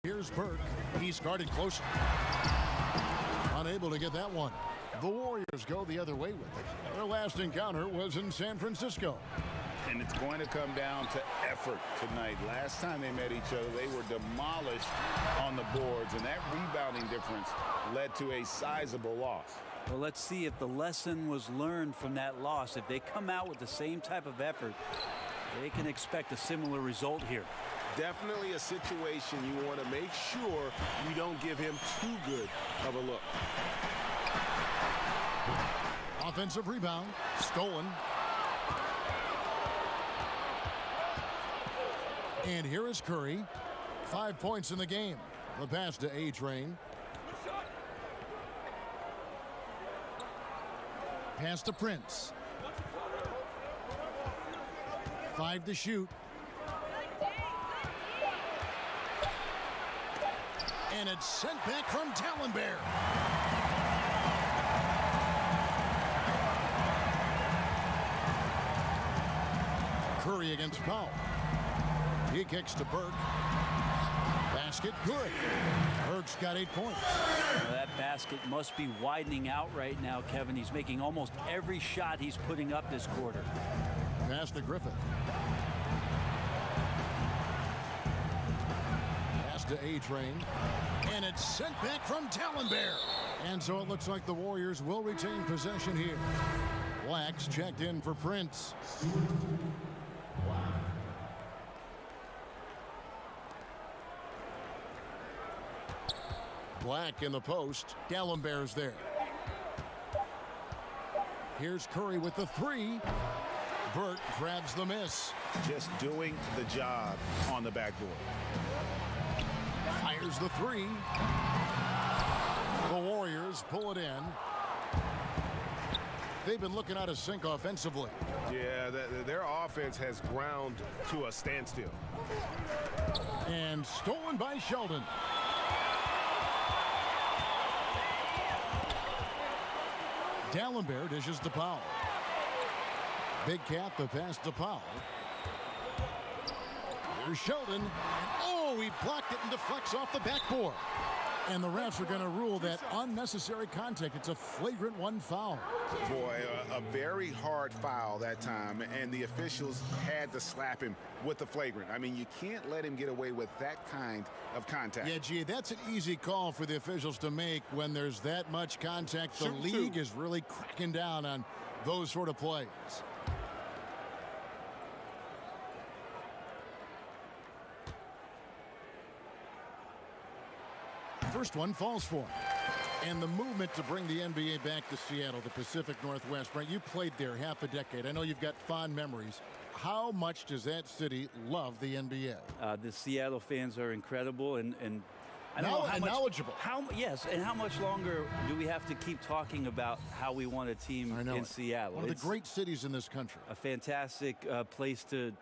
Here's Burke. He's guarded close. Unable to get that one. The Warriors go the other way with it. Their last encounter was in San Francisco. And it's going to come down to effort tonight. Last time they met each other, they were demolished on the boards, and that rebounding difference led to a sizable loss. Well, let's see if the lesson was learned from that loss. If they come out with the same type of effort, they can expect a similar result here. Definitely a situation you want to make sure you don't give him too good of a look. Offensive rebound, stolen. And here is Curry. 5 points in the game. The pass to A-Train. Pass to Prince. 5 to shoot. And it's sent back from Tallenbear. Curry against Powell. He kicks to Burke. Basket good. Burke's got 8 points. Well, that basket must be widening out right now, Kevin. He's making almost every shot he's putting up this quarter. Pass to Griffith. Pass to A-Train. And it's sent back from Tallenbear. And so it looks like the Warriors will retain possession here. Black's checked in for Prince. Black in the post. Gallenbear's there. Here's Curry with the three. Burke grabs the miss. Just doing the job on the backboard. Fires the three. The Warriors pull it in. They've been looking out of sync offensively. Yeah, their offense has ground to a standstill. And stolen by Sheldon. Gallenbear dishes to Powell. Big Cat the pass to Powell. Here's Sheldon. And oh, he blocked it and deflects off the backboard. And the refs are going to rule that unnecessary contact. It's a flagrant one foul. Boy, a very hard foul that time, and the officials had to slap him with the flagrant. I mean, you can't let him get away with that kind of contact. Yeah, gee, that's an easy call for the officials to make when there's that much contact. The league is really cracking down on those sort of plays. First one falls for him. And the movement to bring the NBA back to Seattle, the Pacific Northwest. Brent, you played there half a decade. I know you've got fond memories. How much does that city love the NBA? The Seattle fans are incredible, and I don't know how much, knowledgeable. Yes, and how much longer do we have to keep talking about how we want a team in Seattle? One of the great cities in this country. A fantastic place to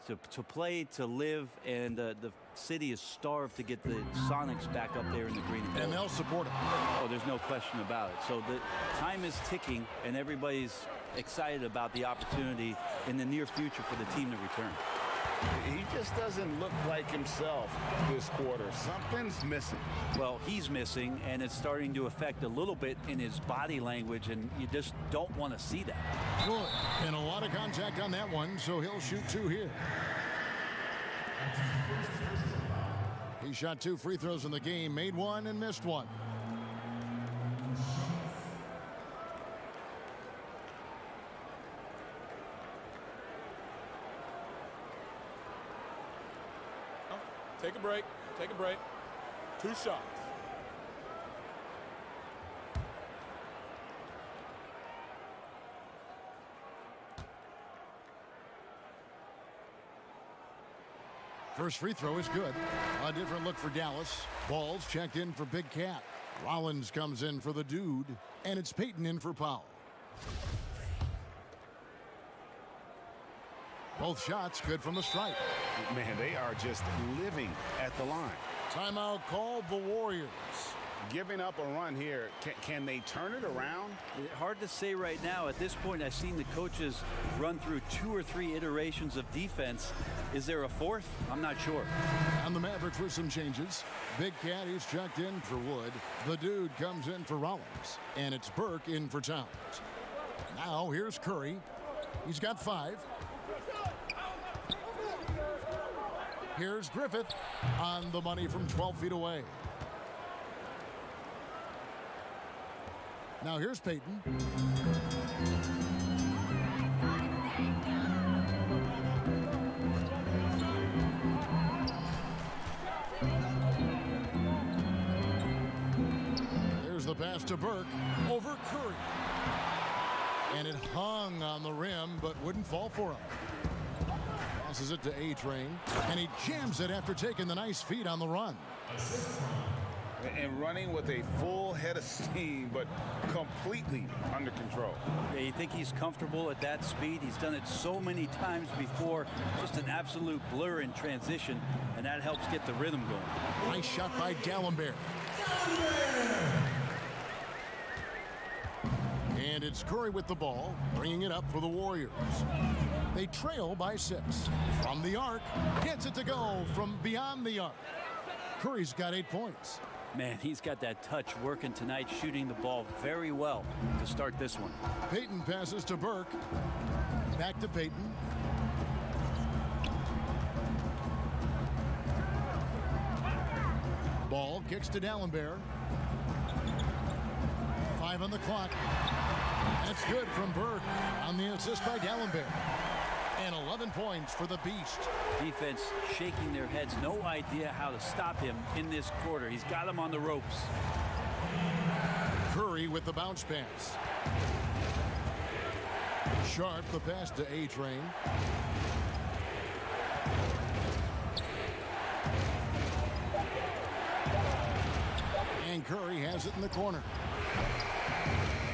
play, to live, and the city is starved to get the Sonics back up there in the green and gold. And they'll support it. Oh, there's no question about it. So the time is ticking, and everybody's excited about the opportunity in the near future for the team to return. He just doesn't look like himself this quarter. Something's missing. Well, he's missing, and it's starting to affect a little bit in his body language, and you just don't want to see that. Good. And a lot of contact on that one, so he'll shoot 2 here. He shot 2 free throws in the game, made 1 and missed 1. Take a break. Take a break. 2 shots. First free throw is good. A different look for Dallas. Ball's checked in for Big Cat. Rollins comes in for the dude. And it's Payton in for Powell. Both shots good from the stripe. Man, they are just living at the line. Timeout called the Warriors. Giving up a run here, can they turn it around? Hard to say right now. At this point, I've seen the coaches run through 2 or 3 iterations of defense. Is there a fourth? I'm not sure. On the Mavericks for some changes. Big Cat is checked in for Wood. The Dude comes in for Rollins. And it's Burke in for Towns. Now here's Curry. He's got 5. Here's Griffith on the money from 12 feet away. Now here's Payton. There's the pass to Burke over Curry. And it hung on the rim but wouldn't fall for him. Passes it to A-Train, and he jams it after taking the nice feed on the run. And running with a full head of steam, but completely under control. Yeah, you think he's comfortable at that speed? He's done it so many times before. Just an absolute blur in transition, and that helps get the rhythm going. Nice shot by Dalembert. And it's Curry with the ball, bringing it up for the Warriors. They trail by 6. From the arc, gets it to go from beyond the arc. Curry's got 8 points. Man, he's got that touch working tonight, shooting the ball very well to start this one. Payton passes to Burke. Back to Payton. Ball kicks to Dalembert. 5 on the clock. That's good from Burke on the assist by Dalembert. And 11 points for the Beast. Defense shaking their heads. No idea how to stop him in this quarter. He's got him on the ropes. Curry with the bounce pass. Sharp the pass to A-Train. And Curry has it in the corner.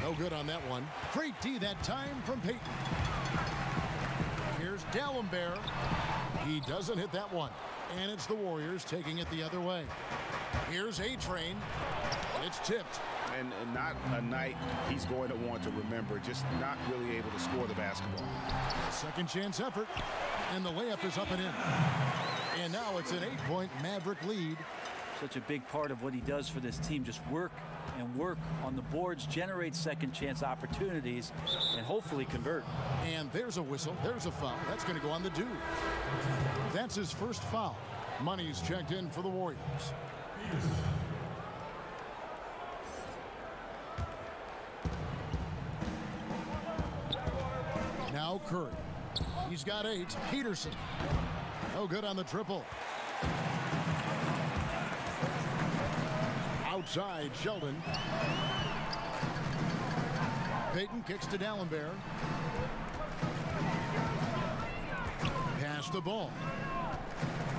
No good on that one. Great D that time from Payton. Here's Dalembert. He doesn't hit that one. And it's the Warriors taking it the other way. Here's A-Train. It's tipped. And not a night he's going to want to remember. Just not really able to score the basketball. Second chance effort. And the layup is up and in. And now it's an 8-point Maverick lead. Such a big part of what he does for this team. Just work and work on the boards, generate second chance opportunities, and hopefully convert. And there's a whistle. There's a foul. That's going to go on the Dude. That's his first foul. Money's checked in for the Warriors. Now Curry. He's got 8. Peterson. No good on the triple. Outside, Sheldon. Payton kicks to Dalembert. Pass the ball.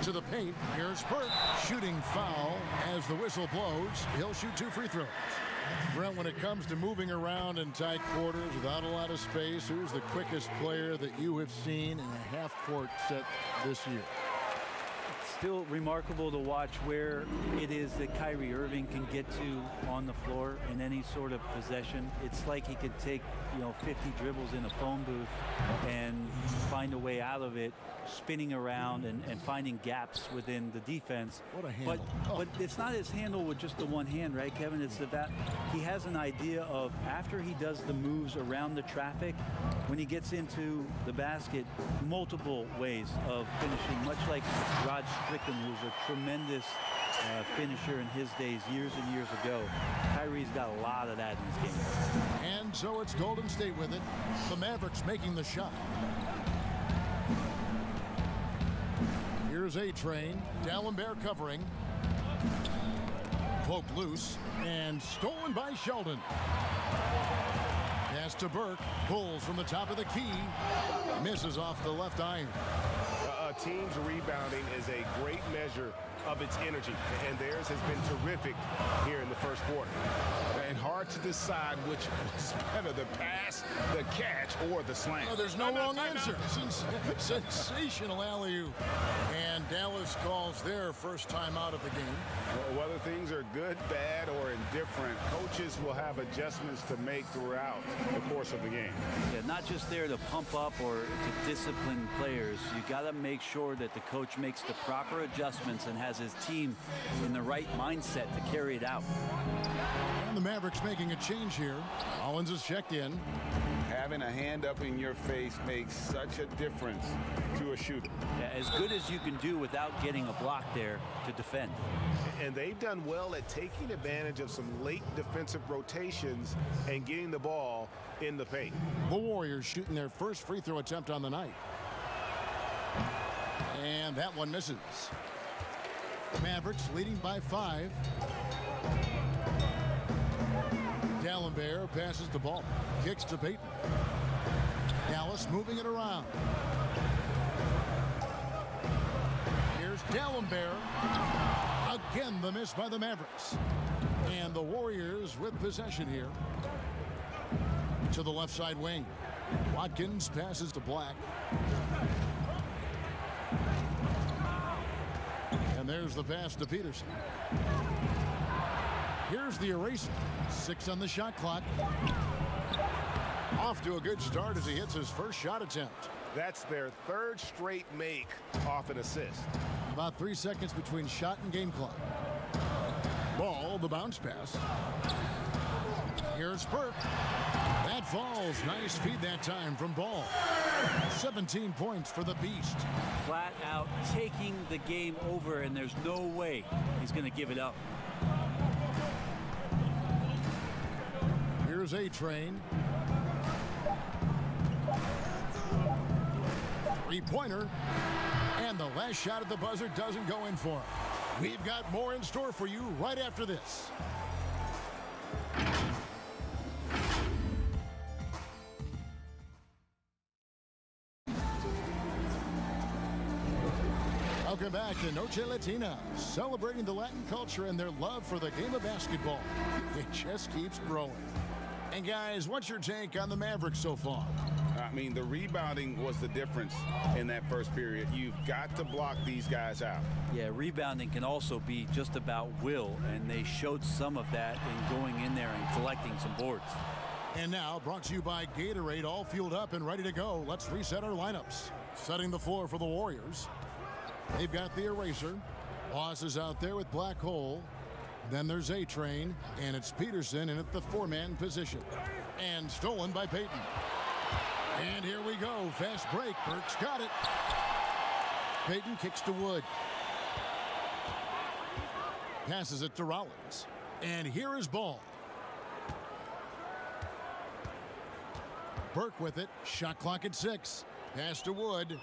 To the paint. Here's Burke. Shooting foul as the whistle blows. He'll shoot 2 free throws. Brent, when it comes to moving around in tight quarters without a lot of space, who's the quickest player that you have seen in a half-court set this year? Still remarkable to watch where it is that Kyrie Irving can get to on the floor in any sort of possession. It's like he could take, 50 dribbles in a phone booth and find a way out of it, spinning around and finding gaps within the defense. What a handle. But it's not his handle with just the one hand, right, Kevin? It's that he has an idea of, after he does the moves around the traffic, when he gets into the basket, multiple ways of finishing, much like Rod Strickland, who's a tremendous finisher in his days years and years ago. Kyrie's got a lot of that in his game. And so it's Golden State with it. The Mavericks making the shot. Here's A-Train. Dalembert covering. Poked loose and stolen by Sheldon. Pass to Burke. Pulls from the top of the key. Misses off the left iron. A team's rebounding is a great measure of its energy, and theirs has been terrific here in the first quarter. And hard to decide which was better, the pass, the catch, or the slam. Oh, there's no wrong answer. Sensational alley-oop. And Dallas calls their first time out of the game. Well, whether things are good, bad, or indifferent, coaches will have adjustments to make throughout the course of the game. Yeah, not just there to pump up or to discipline players. You got to make sure that the coach makes the proper adjustments and has his team in the right mindset to carry it out. And the Mavericks making a change here. Rollins is checked in. Having a hand up in your face makes such a difference to a shooter. Yeah, as good as you can do without getting a block there to defend. And they've done well at taking advantage of some late defensive rotations and getting the ball in the paint. The Warriors shooting their first free throw attempt on the night. And that one misses. Mavericks leading by 5. Dallenberg passes the ball. Kicks to Payton. Dallas moving it around. Here's Dallenberg. Again, the miss by the Mavericks. And the Warriors with possession here. To the left side wing. Watkins passes to Black. And there's the pass to Peterson. Here's the eraser. 6 on the shot clock. Off to a good start as he hits his first shot attempt. That's their third straight make off an assist. About 3 seconds between shot and game clock. Ball, the bounce pass. Here's Burke. That falls. Nice feed that time from Ball. 17 points for the Beast. Flat out taking the game over, and there's no way he's going to give it up. Here's A-Train. Three-pointer. And the last shot at the buzzer doesn't go in for him. We've got more in store for you right after this. Welcome back to Noche Latina, celebrating the Latin culture and their love for the game of basketball. It just keeps growing. And guys, what's your take on the Mavericks so far? I mean, the rebounding was the difference in that first period. You've got to block these guys out. Yeah, rebounding can also be just about will, and they showed some of that in going in there and collecting some boards. And now, brought to you by Gatorade, all fueled up and ready to go. Let's reset our lineups. Setting the floor for the Warriors. They've got the eraser. Boss is out there with Black Hole. Then there's A-Train, and it's Peterson in at the 4-man position. And stolen by Payton. And here we go. Fast break. Burke's got it. Payton kicks to Wood. Passes it to Rollins. And here is Ball. Burke with it. Shot clock at 6. Pass to Wood.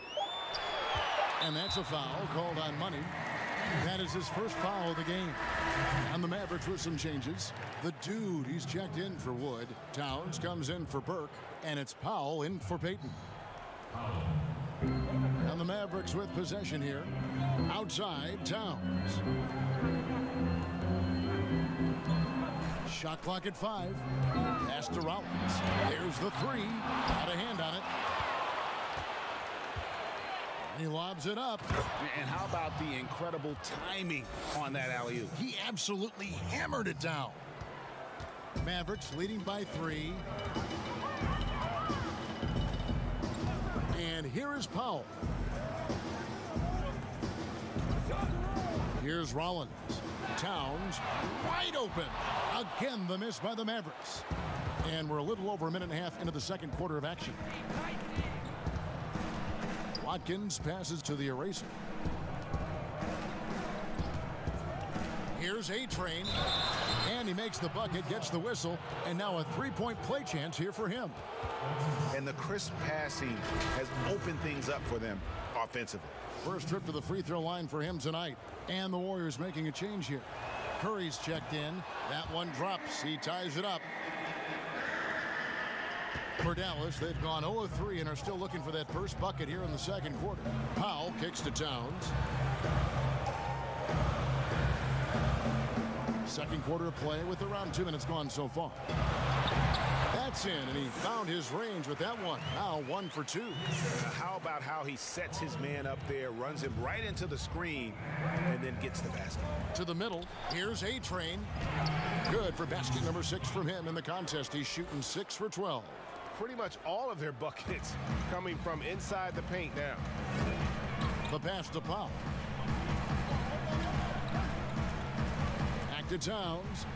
And that's a foul called on Money. That is his first foul of the game. And the Mavericks with some changes. The dude, he's checked in for Wood. Towns comes in for Burke. And it's Powell in for Payton. And the Mavericks with possession here. Outside, Towns. Shot clock at 5. Pass to Rollins. There's the 3. Got a hand on it. He lobs it up. And how about the incredible timing on that alley-oop? He absolutely hammered it down. Mavericks leading by 3. And here is Powell. Here's Rollins. Towns wide open. Again, the miss by the Mavericks. And we're a little over a minute and a half into the second quarter of action. Watkins passes to the eraser. Here's A-Train. And he makes the bucket, gets the whistle, and now a three-point play chance here for him. And the crisp passing has opened things up for them offensively. First trip to the free throw line for him tonight. And the Warriors making a change here. Curry's checked in. That one drops. He ties it up. For Dallas, they've gone 0 of 3 and are still looking for that first bucket here in the second quarter. Powell kicks to Towns. Second quarter of play with around 2 minutes gone so far. That's Gets in, and he found his range with that one. Now 1 for 2. How about how he sets his man up there, runs him right into the screen, and then gets the basket. To the middle. Here's A-Train. Good for basket number 6 from him in the contest. He's shooting 6 for 12. Pretty much all of their buckets coming from inside the paint now. The pass to Powell. Back to Towns.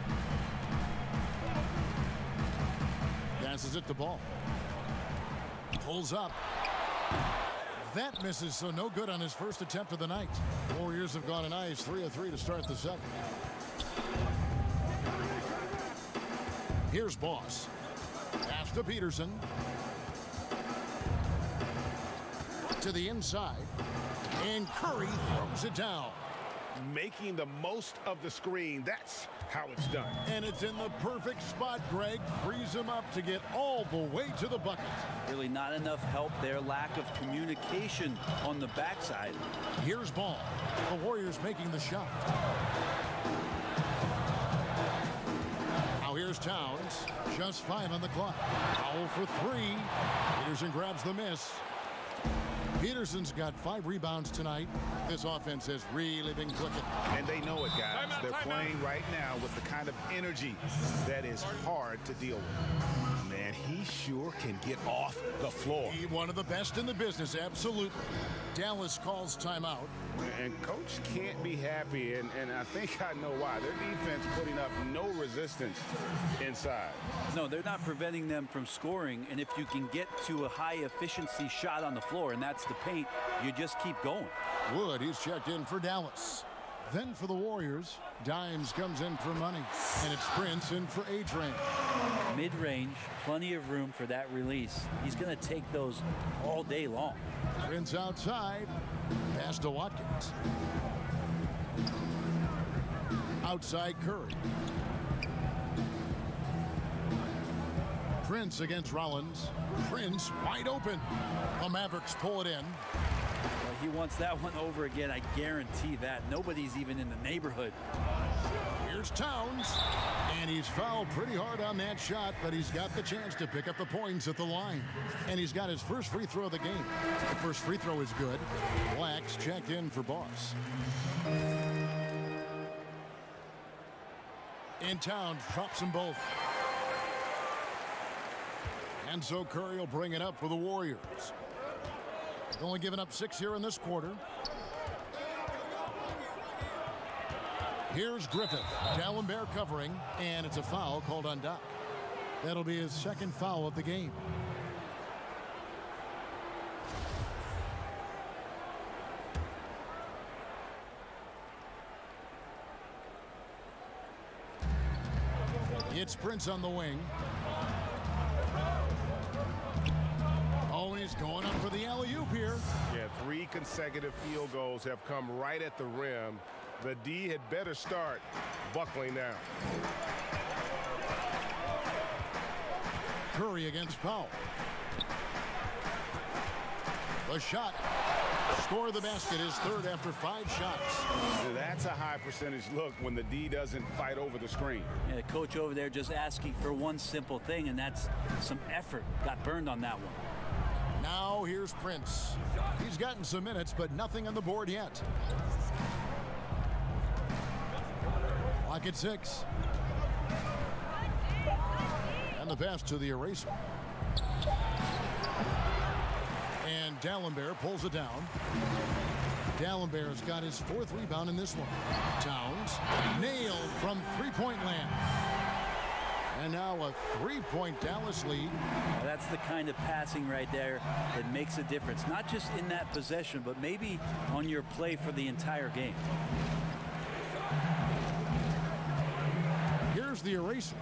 Passes it to Ball. Pulls up. That misses, so no good on his first attempt of the night. Warriors have gone a nice 3 of 3 to start the second. Here's Boss. Pass to Peterson. To the inside. And Curry throws it down. Making the most of the screen. That's how it's done. And it's in the perfect spot, Greg. Frees him up to get all the way to the bucket. Really not enough help there. Lack of communication on the backside. Here's Ball. The Warriors making the shot. Now here's Towns. Just 5 on the clock. Foul for 3. Peterson grabs the miss. Peterson's got 5 rebounds tonight. This offense has really been clicking. And they know it, guys. Timeout, They're timeout. playing right now with the kind of energy that is hard to deal with. Man, he sure can get off the floor. He one of the best in the business, absolutely. Dallas calls timeout. And coach can't be happy, and I think I know why. Their defense putting up no resistance inside. No, they're not preventing them from scoring. And if you can get to a high efficiency shot on the floor, and that's the paint, you just keep going. Wood, he's checked in for Dallas. Then for the Warriors, Dimes comes in for money. And it's Prince in for A-Train. Mid-range, plenty of room for that release. He's going to take those all day long. Prince outside. Pass to Watkins. Outside Curry. Prince against Rollins. Prince wide open. The Mavericks pull it in. Well, he wants that one over again. I guarantee that. Nobody's even in the neighborhood. Here's Towns. And he's fouled pretty hard on that shot, but he's got the chance to pick up the points at the line. And he's got his first free throw of the game. The first free throw is good. Black's checked in for Boss. And Towns drops them both. And so Curry will bring it up for the Warriors. They've only given up 6 here in this quarter. Here's Griffith. D'Alembert covering, and it's a foul called on Doc. That'll be his second foul of the game. It's Prince on the wing. Oh, he's going up for the alley-oop here. Yeah, 3 consecutive field goals have come right at the rim. The D had better start buckling now. Curry against Powell. The shot. Score the basket is third after 5 shots. That's a high percentage look when the D doesn't fight over the screen. Yeah, coach over there just asking for one simple thing, and that's some effort. Got burned on that one. Now here's Prince. He's gotten some minutes, but nothing on the board yet. Clock at 6. And the pass to the eraser. And D'Alembert pulls it down. D'Alembert's got his 4th rebound in this one. Towns nailed from three-point land. And now a 3-point Dallas lead. That's the kind of passing right there that makes a difference. Not just in that possession, but maybe on your play for the entire game. Here's the eraser.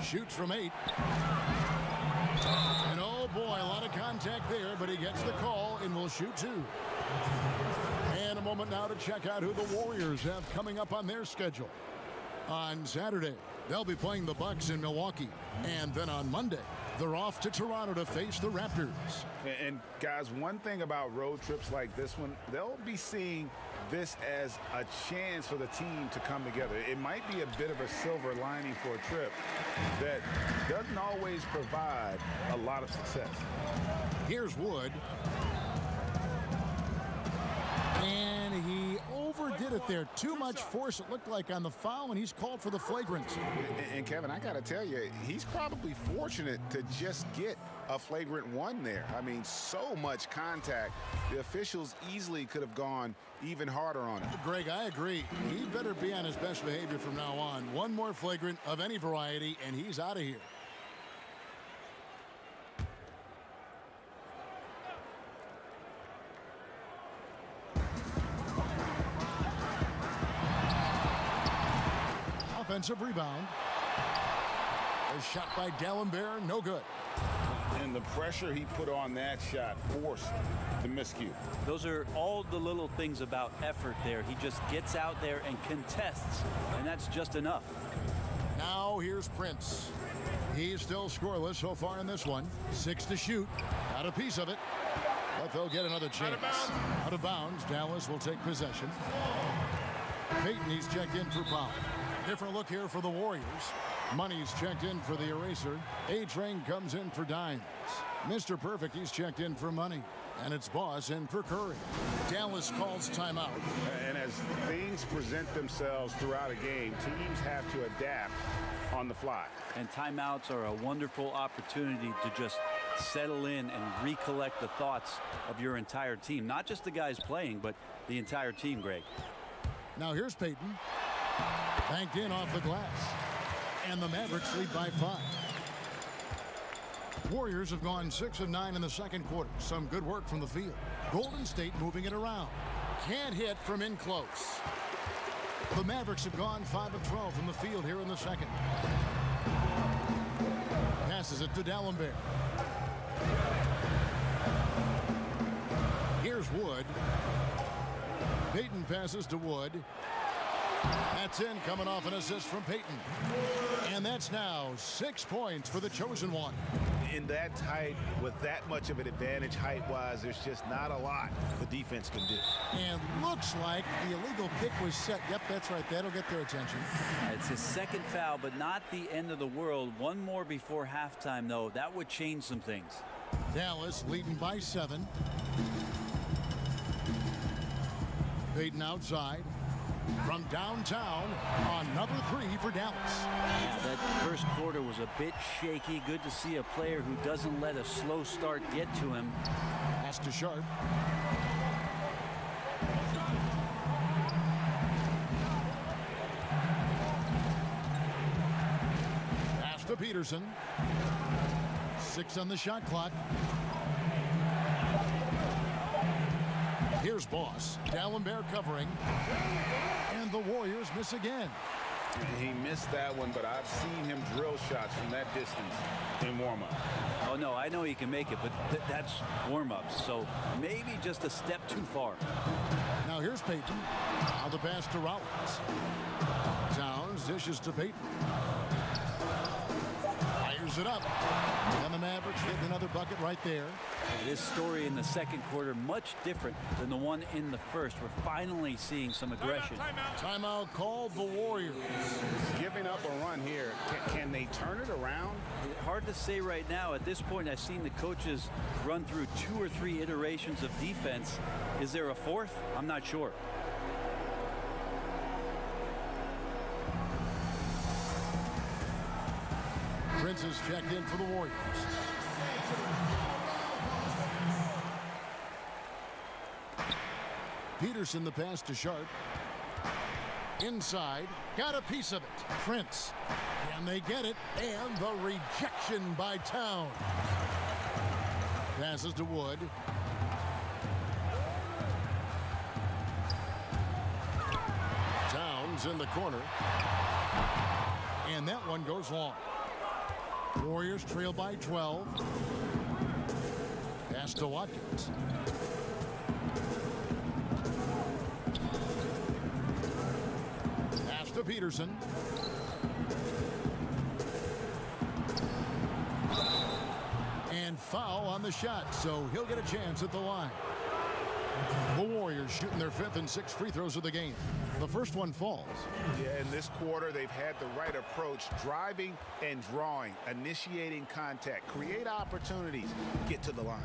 Shoots from 8. And oh boy, a lot of contact there, but he gets the call and will shoot 2. And a moment now to check out who the Warriors have coming up on their schedule. On Saturday, they'll be playing the Bucks in Milwaukee. And then on Monday, They're off to Toronto to face the Raptors. And guys, one thing about road trips like this one, they'll be seeing this as a chance for the team to come together. It might be a bit of a silver lining for a trip that doesn't always provide a lot of success. Here's Wood. And he overdid it there. Too much force, it looked like, on the foul, and he's called for the flagrant. And Kevin, I got to tell you, he's probably fortunate to just get a flagrant one there. I mean, so much contact. The officials easily could have gone even harder on him. Greg, I agree. He better be on his best behavior from now on. One more flagrant of any variety, and he's out of here. Offensive rebound. A shot by D'Alembert, no good. And the pressure he put on that shot forced the miscue. Those are all the little things about effort there. He just gets out there and contests, and that's just enough. Now here's Prince. He's still scoreless so far in this one. 6 to shoot. Got a piece of it. But they'll get another chance. Out of bounds. Dallas will take possession. Payton, he's checked in for foul. Different look here for the Warriors. Money's checked in for the eraser. A-Train comes in for Dimes. Mr. Perfect, he's checked in for Money. And it's Boss in for Curry. Dallas calls timeout. And as things present themselves throughout a game, teams have to adapt on the fly. And timeouts are a wonderful opportunity to just settle in and recollect the thoughts of your entire team. Not just the guys playing, but the entire team, Greg. Now here's Payton. Banked in off the glass. And the Mavericks lead by 5. Warriors have gone 6 of 9 in the second quarter. Some good work from the field. Golden State moving it around. Can't hit from in close. The Mavericks have gone 5 of 12 from the field here in the second. Passes it to D'Alembert. Here's Wood. Payton passes to Wood. That's in, coming off an assist from Payton. And that's now 6 points for the chosen one. In that tight, with that much of an advantage height-wise, there's just not a lot the defense can do. And looks like the illegal pick was set. Yep, that's right. That'll get their attention. It's his second foul, but not the end of the world. One more before halftime, though. That would change some things. Dallas leading by 7. Payton outside. From downtown, another 3 for Dallas. Yeah, that first quarter was a bit shaky. Good to see a player who doesn't let a slow start get to him. Pass to Sharp. Pass to Peterson. 6 on the shot clock. Here's Boss. D'Alembert covering. And the Warriors miss again. He missed that one, but I've seen him drill shots from that distance in warm-up. Oh, no, I know he can make it, but that's warm-ups. So maybe just a step too far. Now here's Payton. Now the pass to Rollins. Towns dishes to Payton. Fires it up. And the Mavericks get another bucket right there. This story in the second quarter much different than the one in the first. We're finally seeing some aggression. Timeout called the Warriors. Giving up a run here. Can they turn it around? Hard to say right now. At this point, I've seen the coaches run through 2 or 3 iterations of defense. Is there a fourth? I'm not sure. Prince is checked in for the Warriors. Peterson the pass to Sharp. Inside. Got a piece of it. Prince. Can they get it? And the rejection by Town. Passes to Wood. Towns in the corner. And that one goes long. Warriors trail by 12. Pass to Watkins. Pass to Peterson. foul on the shot, so he'll get a chance at the line. The Warriors shooting their 5th and 6th free throws of the game. The first one falls. Yeah, in this quarter, they've had the right approach, driving and drawing, initiating contact, create opportunities, get to the line.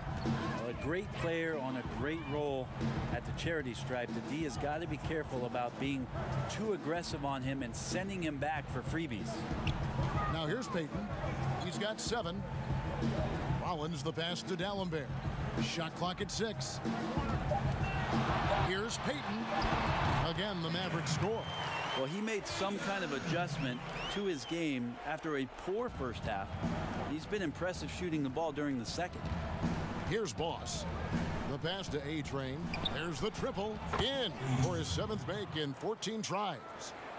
Well, a great player on a great roll at the charity stripe. The D has got to be careful about being too aggressive on him and sending him back for freebies. Now here's Payton. He's got 7. Rollins the pass to D'Alembert. Shot clock at 6. Here's Payton. Again, the Mavericks score. Well, he made some kind of adjustment to his game after a poor first half. He's been impressive shooting the ball during the second. Here's Boss. The pass to A-Train. There's the triple. In for his 7th make in 14 tries.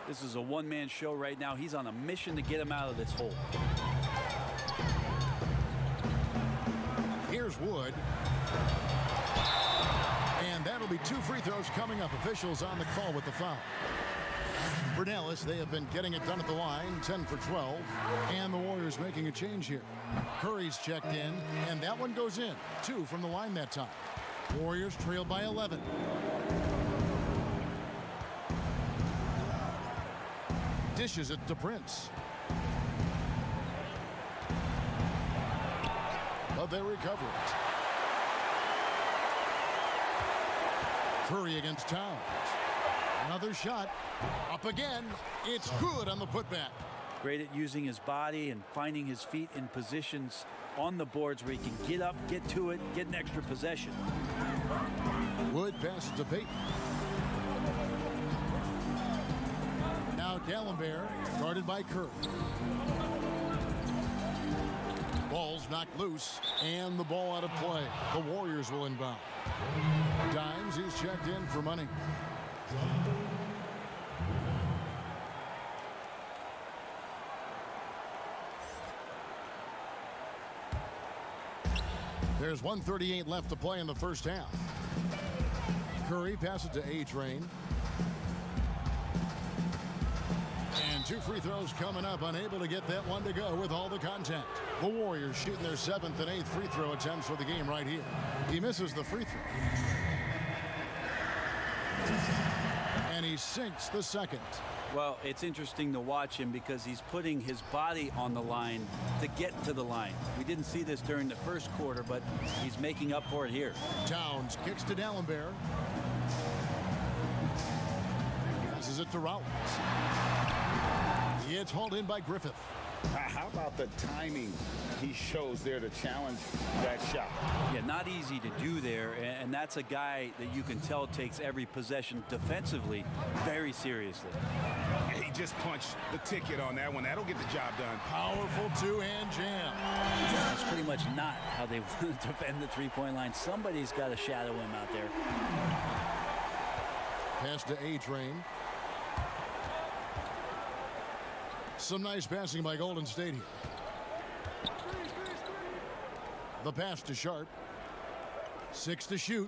This is a one-man show right now. He's on a mission to get him out of this hole. Here's Wood. And that'll be 2 free throws coming up. Officials on the call with the foul. For Dallas, they have been getting it done at the line, 10 for 12. And the Warriors making a change here. Curry's checked in, and that one goes in. 2 from the line that time. Warriors trail by 11. Dishes it to Prince. But they recover it. Curry against Towns. Another shot. Up again. It's good on the putback. Great at using his body and finding his feet in positions on the boards where he can get up, get to it, get an extra possession. Wood passes to Payton. Now D'Alembert, guarded by Curry. Ball's knocked loose, and the ball out of play. The Warriors will inbound. Dimes, he's checked in for money. There's 1:38 left to play in the first half. Curry passes to A-Train. And 2 free throws coming up, unable to get that one to go with all the contact. The Warriors shooting their 7th and 8th free throw attempts for the game right here. He misses the free throw. And he sinks the second. Well, it's interesting to watch him because he's putting his body on the line to get to the line. We didn't see this during the first quarter, but he's making up for it here. Towns kicks to D'Alembert. Passes it to Rollins. It's hauled in by Griffith. How about the timing he shows there to challenge that shot? Yeah, not easy to do there, and that's a guy that you can tell takes every possession defensively very seriously. He just punched the ticket on that one. That'll get the job done. Powerful 2-hand jam. That's pretty much not how they want to defend the three-point line. Somebody's got to shadow him out there. Pass to A-Train. Some nice passing by Golden State here. The pass to Sharp. 6 to shoot.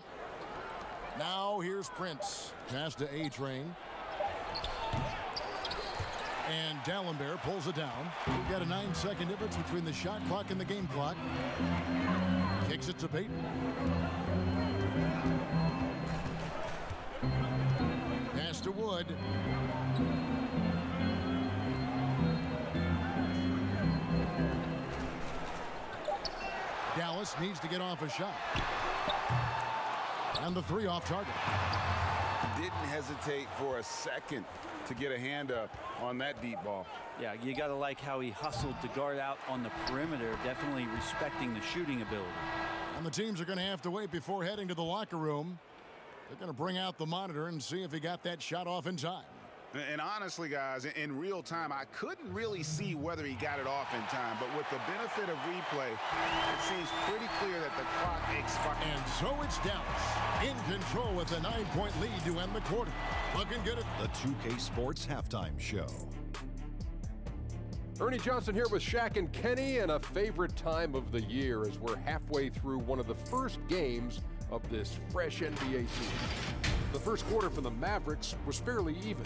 Now here's Prince. Pass to A-Train. And D'Alembert pulls it down. We've got a 9-second difference between the shot clock and the game clock. Kicks it to Payton. Pass to Wood. Dallas needs to get off a shot. And the 3 off target. Didn't hesitate for a second to get a hand up on that deep ball. Yeah, you got to like how he hustled to guard out on the perimeter, definitely respecting the shooting ability. And the teams are going to have to wait before heading to the locker room. They're going to bring out the monitor and see if he got that shot off in time. And honestly, guys, in real time, I couldn't really see whether he got it off in time. But with the benefit of replay, it seems pretty clear that the clock expired. And so it's Dallas in control with a 9-point lead to end the quarter. Looking good at the 2K Sports Halftime Show. Ernie Johnson here with Shaq and Kenny, and a favorite time of the year as we're halfway through one of the first games of this fresh NBA season. The first quarter for the Mavericks was fairly even.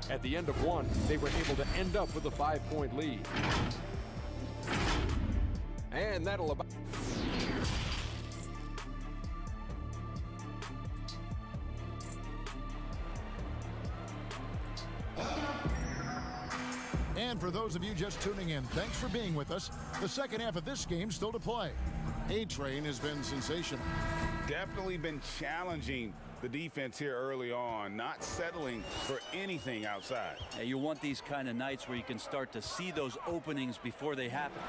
At the end of one, they were able to end up with a 5-point lead. And that'll about... And for those of you just tuning in, thanks for being with us. The second half of this game still to play. A-Train has been sensational. Definitely been challenging the defense here early on, not settling for anything outside. Yeah, you want these kind of nights where you can start to see those openings before they happen.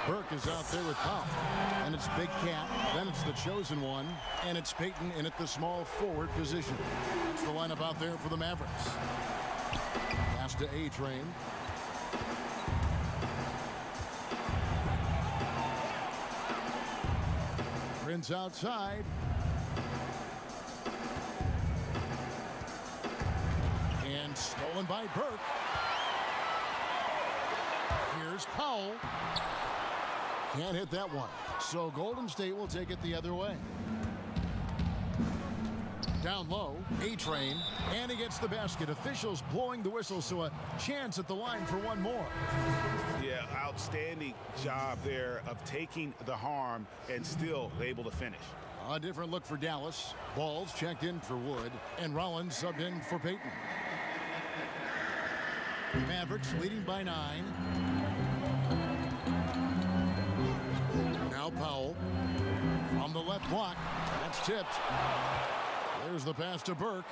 Burke is out there with Powell. And it's Big Cat. Then it's the chosen one. And it's Payton in at the small forward position. That's the lineup out there for the Mavericks. Pass to A-Train. Prince outside. And stolen by Burke. Here's Powell. Can't hit that one. So Golden State will take it the other way. Down low, A-Train, and he gets the basket. Officials blowing the whistle, so a chance at the line for one more. Yeah, outstanding job there of taking the harm and still able to finish. A different look for Dallas. Ball's checked in for Wood, and Rollins subbed in for Payton. Mavericks leading by 9. Now Powell from the left block. That's tipped. There's the pass to Burke.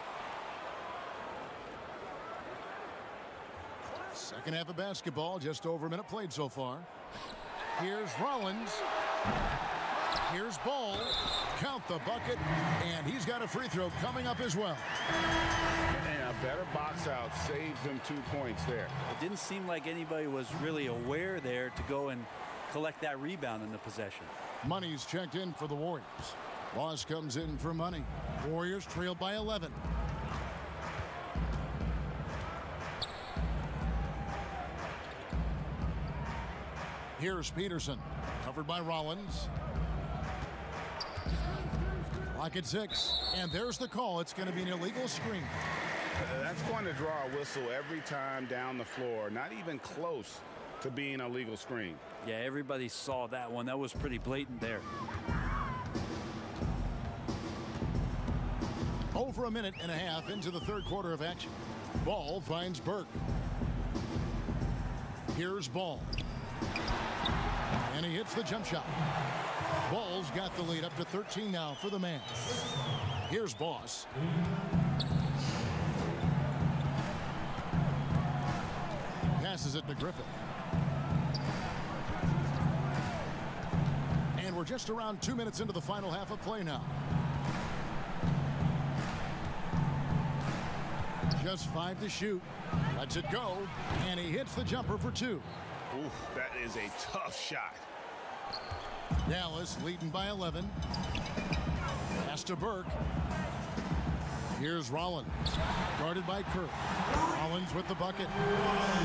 Second half of basketball, just over a minute played so far. Here's Rollins. Here's Ball. Count the bucket, and he's got a free throw coming up as well. And a better box out saves them 2 points there. It didn't seem like anybody was really aware there to go and collect that rebound in the possession. Money's checked in for the Warriors. Loss comes in for Money. Warriors trailed by 11. Here's Peterson, covered by Rollins. Clock at 6, and there's the call. It's going to be an illegal screen. That's going to draw a whistle every time down the floor. Not even close to being a legal screen. Yeah, everybody saw that one. That was pretty blatant there. Over a minute and a half into the third quarter of action. Ball finds Burke. Here's Ball. And he hits the jump shot. Ball's got the lead up to 13 now for the man. Here's Boss. Passes it to Griffin. And we're just around 2 minutes into the final half of play now. Just 5 to shoot. Lets it go. And he hits the jumper for 2. Ooh, that is a tough shot. Dallas leading by 11. Pass to Burke. Here's Rollins. Guarded by Kirk. Rollins with the bucket.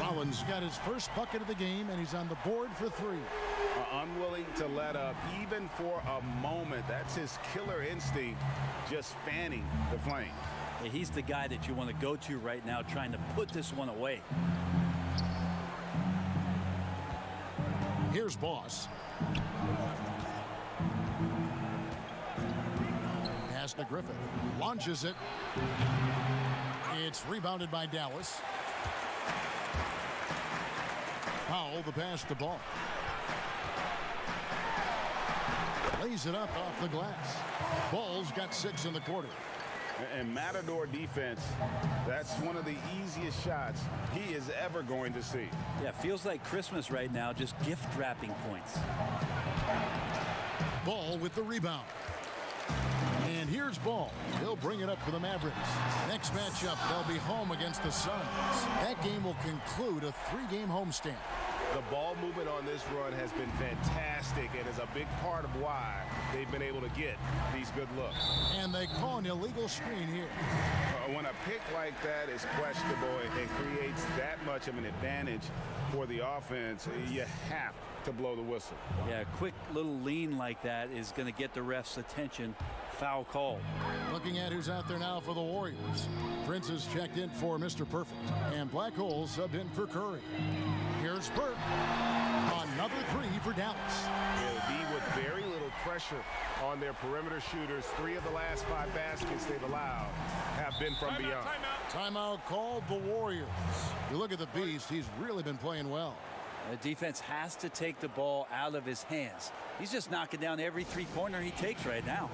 Rollins got his first bucket of the game, and he's on the board for 3. Unwilling to let up even for a moment. That's his killer instinct, just fanning the flame. Yeah, he's the guy that you want to go to right now, trying to put this one away. Here's Boss. Pass to Griffin. Launches it. It's rebounded by Dallas. Powell, the pass to Ball. Lays it up off the glass. Ball's got 6 in the quarter. And Matador defense, that's one of the easiest shots he is ever going to see. Yeah, feels like Christmas right now, just gift wrapping points. Ball with the rebound. And here's Ball. He'll bring it up for the Mavericks. Next matchup, they'll be home against the Suns. That game will conclude a 3-game homestand. The ball movement on this run has been fantastic and is a big part of why they've been able to get these good looks. And they call an illegal screen here. When a pick like that is questionable and creates that much of an advantage for the offense, you have to blow the whistle. Yeah, a quick little lean like that is going to get the ref's attention. Foul call. Looking at who's out there now for the Warriors. Prince is checked in for Mr. Perfect. And Black Hole subbed in for Curry. Here's Burke. Another 3 for Dallas. Yeah, the D with very little pressure on their perimeter shooters. 3 of the last 5 baskets they've allowed have been from beyond. Timeout called the Warriors. You look at the Beast, he's really been playing well. The defense has to take the ball out of his hands. He's just knocking down every three-pointer he takes right now.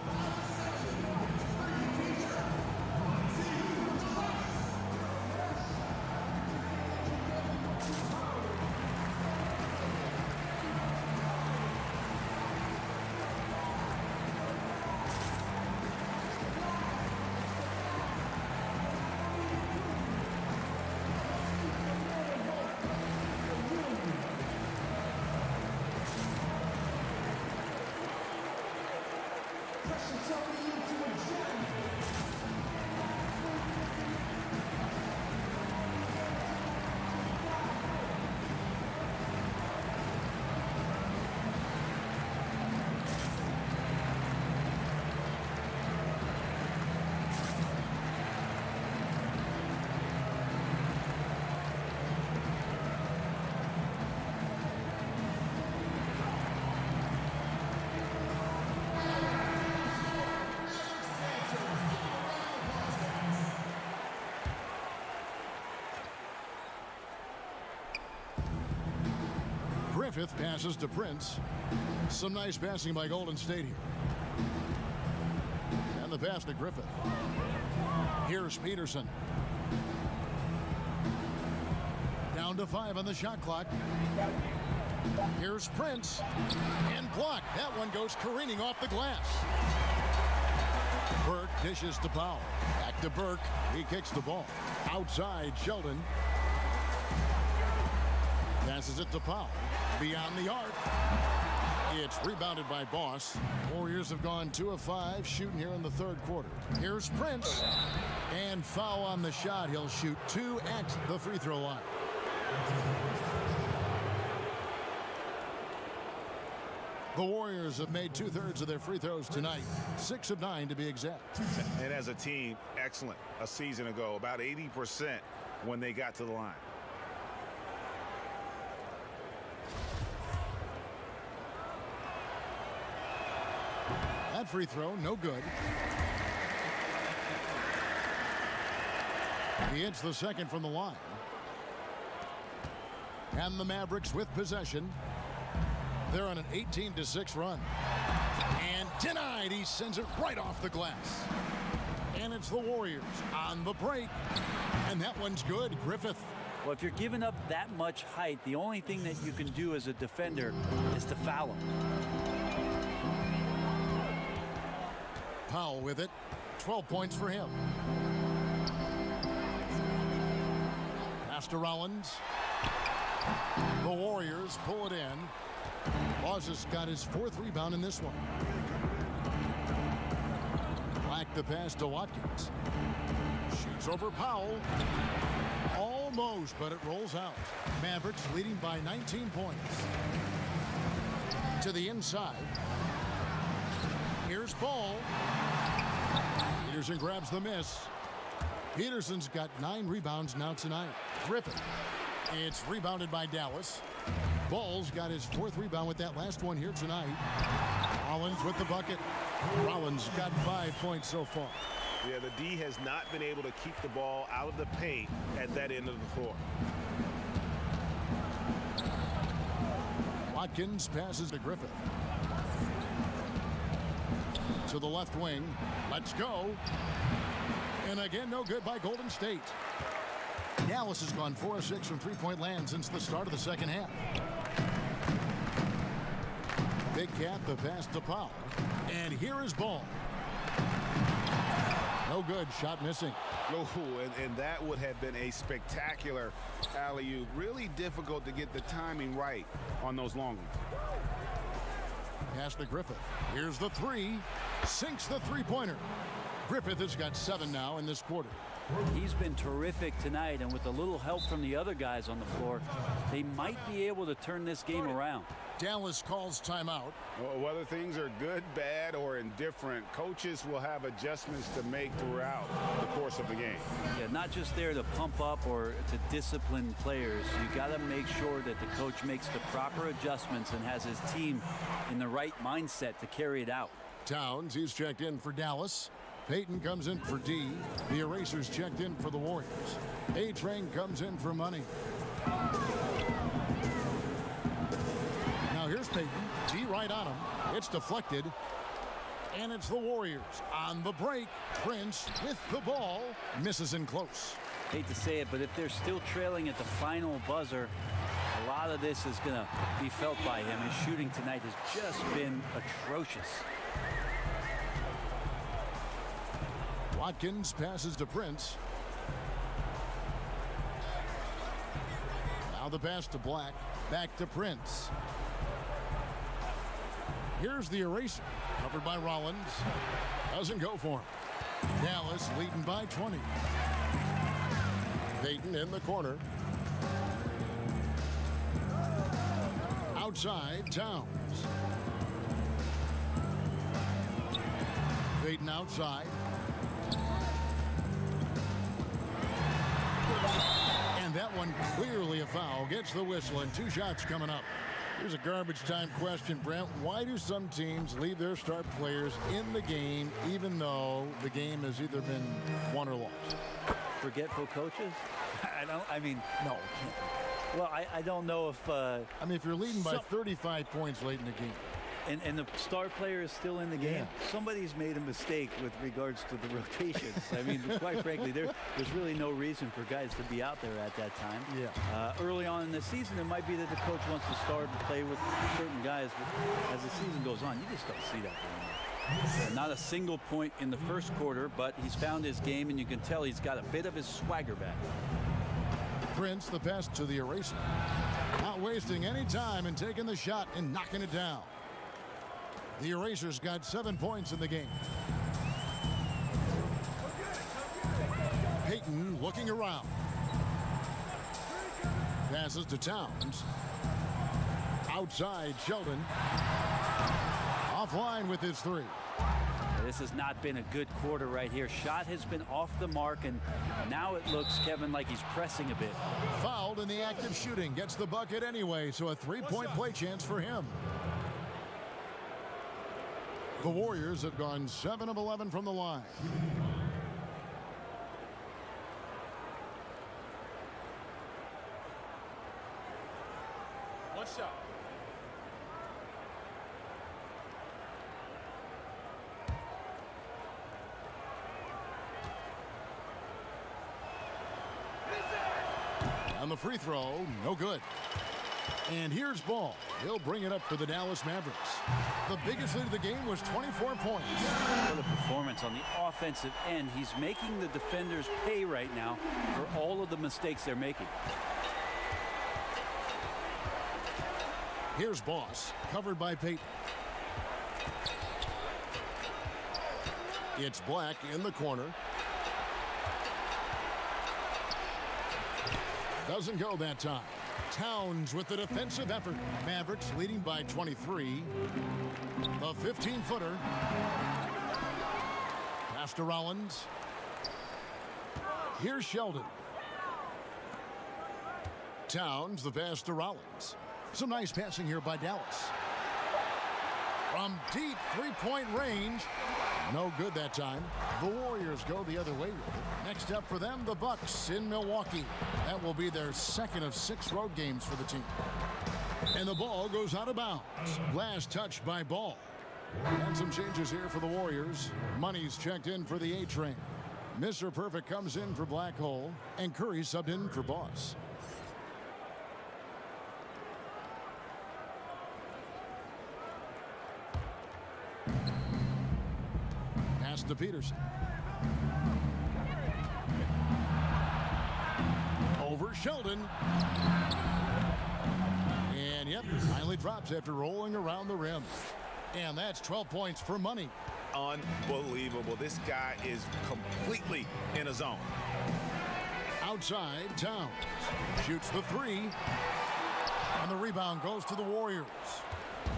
Griffith passes to Prince. Some nice passing by Golden State here. And the pass to Griffith. Here's Peterson. Down to 5 on the shot clock. Here's Prince. And blocked. That one goes careening off the glass. Burke dishes to Powell. Back to Burke. He kicks the ball. Outside, Sheldon. Passes it to Powell. Beyond the arc. It's rebounded by Boss. Warriors have gone 2 of 5 shooting here in the third quarter. Here's Prince. And foul on the shot. He'll shoot 2 at the free throw line. The Warriors have made 2/3 of their free throws tonight. 6 of 9 to be exact. And as a team, excellent. A season ago, about 80% when they got to the line. That free throw, no good. He hits the second from the line. And the Mavericks with possession. They're on an 18-6 run. And denied. He sends it right off the glass. And it's the Warriors on the break. And that one's good. Griffith. Well, if you're giving up that much height, the only thing that you can do as a defender is to foul him. Powell with it. 12 points for him. Pass to Rollins. The Warriors pull it in. Moses got his 4th rebound in this one. Black the pass to Watkins. Shoots over Powell. Almost, but it rolls out. Mavericks leading by 19 points. To the inside. Here's Ball. Peterson grabs the miss. Peterson's got 9 rebounds now tonight. Griffith. It's rebounded by Dallas. Ball's got his 4th rebound with that last one here tonight. Rollins with the bucket. Rollins got 5 points so far. Yeah, the D has not been able to keep the ball out of the paint at that end of the floor. Watkins passes to Griffith. To the left wing. Let's go. And again, no good by Golden State. Dallas has gone 4 of 6 from three-point land since the start of the second half. Big Cat, the pass to Powell. And here is Ball. No good. Shot missing. Oh, and that would have been a spectacular alley-oop. Really difficult to get the timing right on those long ones. Pass to Griffith. Here's the 3. Sinks the three-pointer. Griffith has got 7 now in this quarter. He's been terrific tonight, and with a little help from the other guys on the floor, they might be able to turn this game around. Dallas calls timeout. Well, whether things are good, bad, or indifferent, coaches will have adjustments to make throughout the course of the game. Yeah, not just there to pump up or to discipline players. You got to make sure that the coach makes the proper adjustments and has his team in the right mindset to carry it out. Towns, he's checked in for Dallas. Peyton comes in for D. The Erasers checked in for the Warriors. A-Train comes in for Money. Now here's Peyton. D right on him. It's deflected. And it's the Warriors on the break. Prince with the ball. Misses in close. Hate to say it, but if they're still trailing at the final buzzer, a lot of this is going to be felt by him. His shooting tonight has just been atrocious. Watkins passes to Prince. Now the pass to Black. Back to Prince. Here's the Eraser. Covered by Rollins. Doesn't go for him. Dallas leading by 20. Peyton in the corner. Outside, Towns. Peyton outside. And that one clearly a foul. Gets the whistle and 2 shots coming up. Here's a garbage time question, Brent. Why do some teams leave their star players in the game even though the game has either been won or lost? Forgetful coaches? No. Well, I don't know if... if you're leading by 35 points late in the game. And the star player is still in the game. Yeah. Somebody's made a mistake with regards to the rotations. Quite frankly, there's really no reason for guys to be out there at that time. Yeah. Early on in the season, it might be that the coach wants to start to play with certain guys, but as the season goes on, you just don't see that anymore. Not a single point in the first quarter, but he's found his game, and you can tell he's got a bit of his swagger back. Prince, the pass to the Eraser. Not wasting any time and taking the shot and knocking it down. The Erasers got 7 points in the game. Peyton looking around. Passes to Towns. Outside, Sheldon. Offline with his 3. This has not been a good quarter right here. Shot has been off the mark, and now it looks, Kevin, like he's pressing a bit. Fouled in the act of shooting. Gets the bucket anyway, so a 3-point play chance for him. The Warriors have gone 7 of 11 from the line. One shot. On the free throw, no good. And here's Ball. He'll bring it up for the Dallas Mavericks. The biggest lead of the game was 24 points. For the performance on the offensive end, he's making the defenders pay right now for all of the mistakes they're making. Here's Boss, covered by Peyton. It's Black in the corner. Doesn't go that time. Towns with the defensive effort. Mavericks leading by 23. The 15-footer. Pass to Rollins. Here's Sheldon. Towns, the pass to Rollins. Some nice passing here by Dallas. From deep three-point range. No good that time. The Warriors go the other way with it. Next up for them, the Bucks in Milwaukee. That will be their second of 6 road games for the team. And the ball goes out of bounds. Last touch by Ball. And some changes here for the Warriors. Money's checked in for the A-Train. Mr. Perfect comes in for Black Hole. And Curry subbed in for Boss. Pass to Peterson. Over Sheldon. And yep, finally drops after rolling around the rim. And that's 12 points for Money. Unbelievable. This guy is completely in a zone. Outside, Towns shoots the 3. And the rebound goes to the Warriors.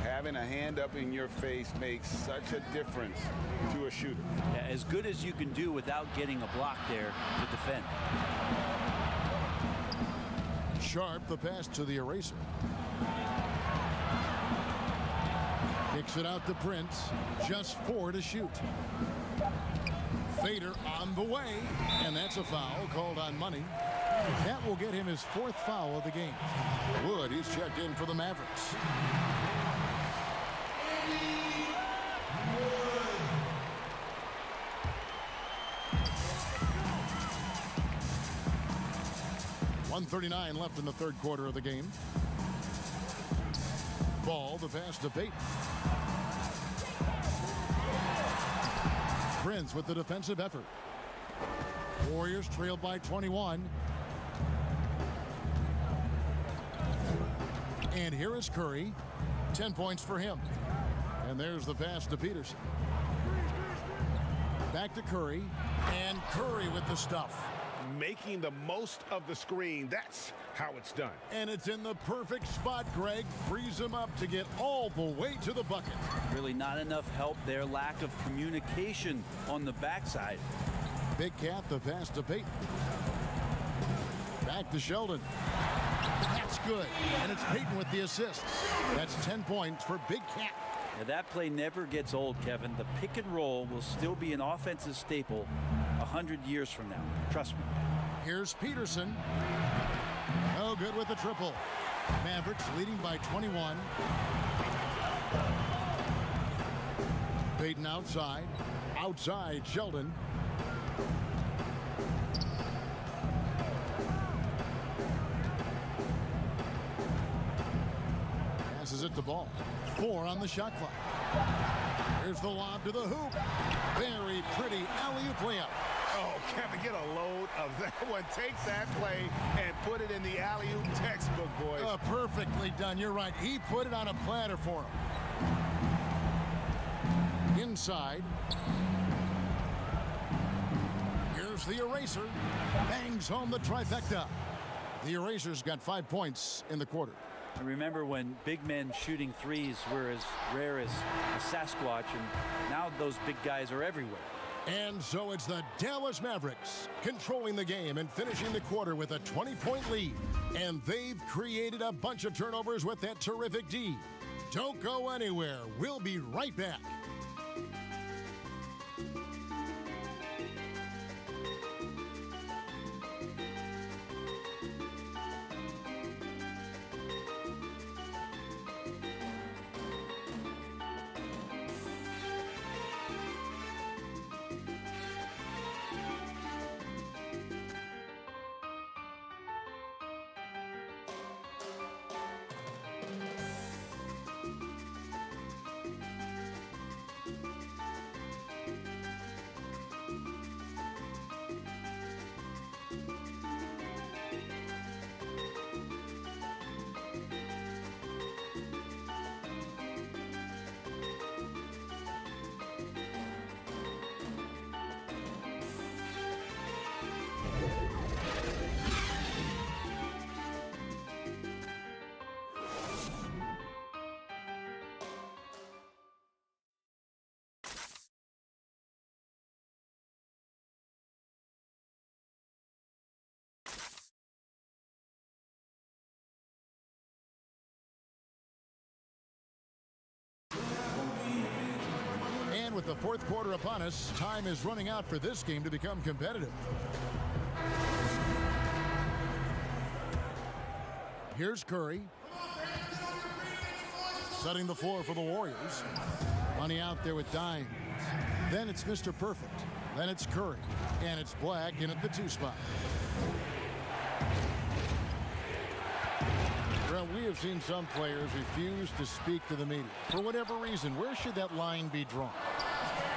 Having a hand up in your face makes such a difference to a shooter. Yeah, as good as you can do without getting a block there to defend. Sharp, the pass to the Eraser. Kicks it out to Prince. Just 4 to shoot. Bader on the way, and that's a foul called on Money. That will get him his 4th foul of the game. Wood, he's checked in for the Mavericks. .139 left in the 3rd quarter of the game. Ball, the pass to Bader. Prince with the defensive effort. Warriors trailed by 21. And here is Curry. 10 points for him. And there's the pass to Peterson. Back to Curry. And Curry with the stuff. Making the most of the screen. That's how it's done. And it's in the perfect spot, Greg. Frees him up to get all the way to the bucket. Really not enough help there. Lack of communication on the backside. Big Cat, the pass to Peyton. Back to Sheldon. That's good. And it's Peyton with the assist. That's 10 points for Big Cat. Now that play never gets old, Kevin. The pick and roll will still be an offensive staple 100 years from now. Trust me. Here's Peterson. No good with the triple. Mavericks leading by 21. Peyton outside. Outside Sheldon. Passes it to Ball. 4 on the shot clock. Here's the lob to the hoop. Very pretty alley-oop layup. Oh, Kevin, get a load of that one. Take that play and put it in the alley-oop textbook, boys. Perfectly done. You're right. He put it on a platter for him. Inside. Here's the eraser. Bangs home the trifecta. The eraser's got 5 points in the quarter. I remember when big men shooting threes were as rare as a Sasquatch, and now those big guys are everywhere. And so it's the Dallas Mavericks controlling the game and finishing the quarter with a 20-point lead. And they've created a bunch of turnovers with that terrific D. Don't go anywhere. We'll be right back. And with the 4th quarter upon us, time is running out for this game to become competitive. Here's Curry. Setting the floor for the Warriors. Money out there with Dines. Then it's Mr. Perfect. Then it's Curry. And it's Black in at the 2 spot. Well, we have seen some players refuse to speak to the media. For whatever reason, where should that line be drawn?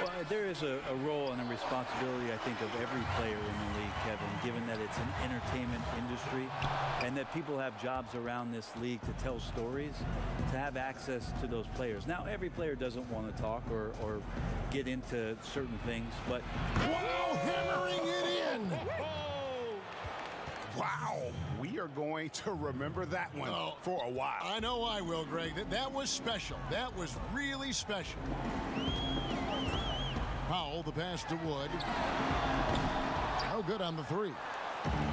Well, there is a role and a responsibility, I think, of every player in the league, Kevin, given that it's an entertainment industry and that people have jobs around this league to tell stories, to have access to those players. Now, every player doesn't want to talk or get into certain things, but... Wow, hammering it in! Wow, we are going to remember that one for a while. I know I will, Greg. That was special. That was really special. Powell, the pass to Wood. No good on the 3.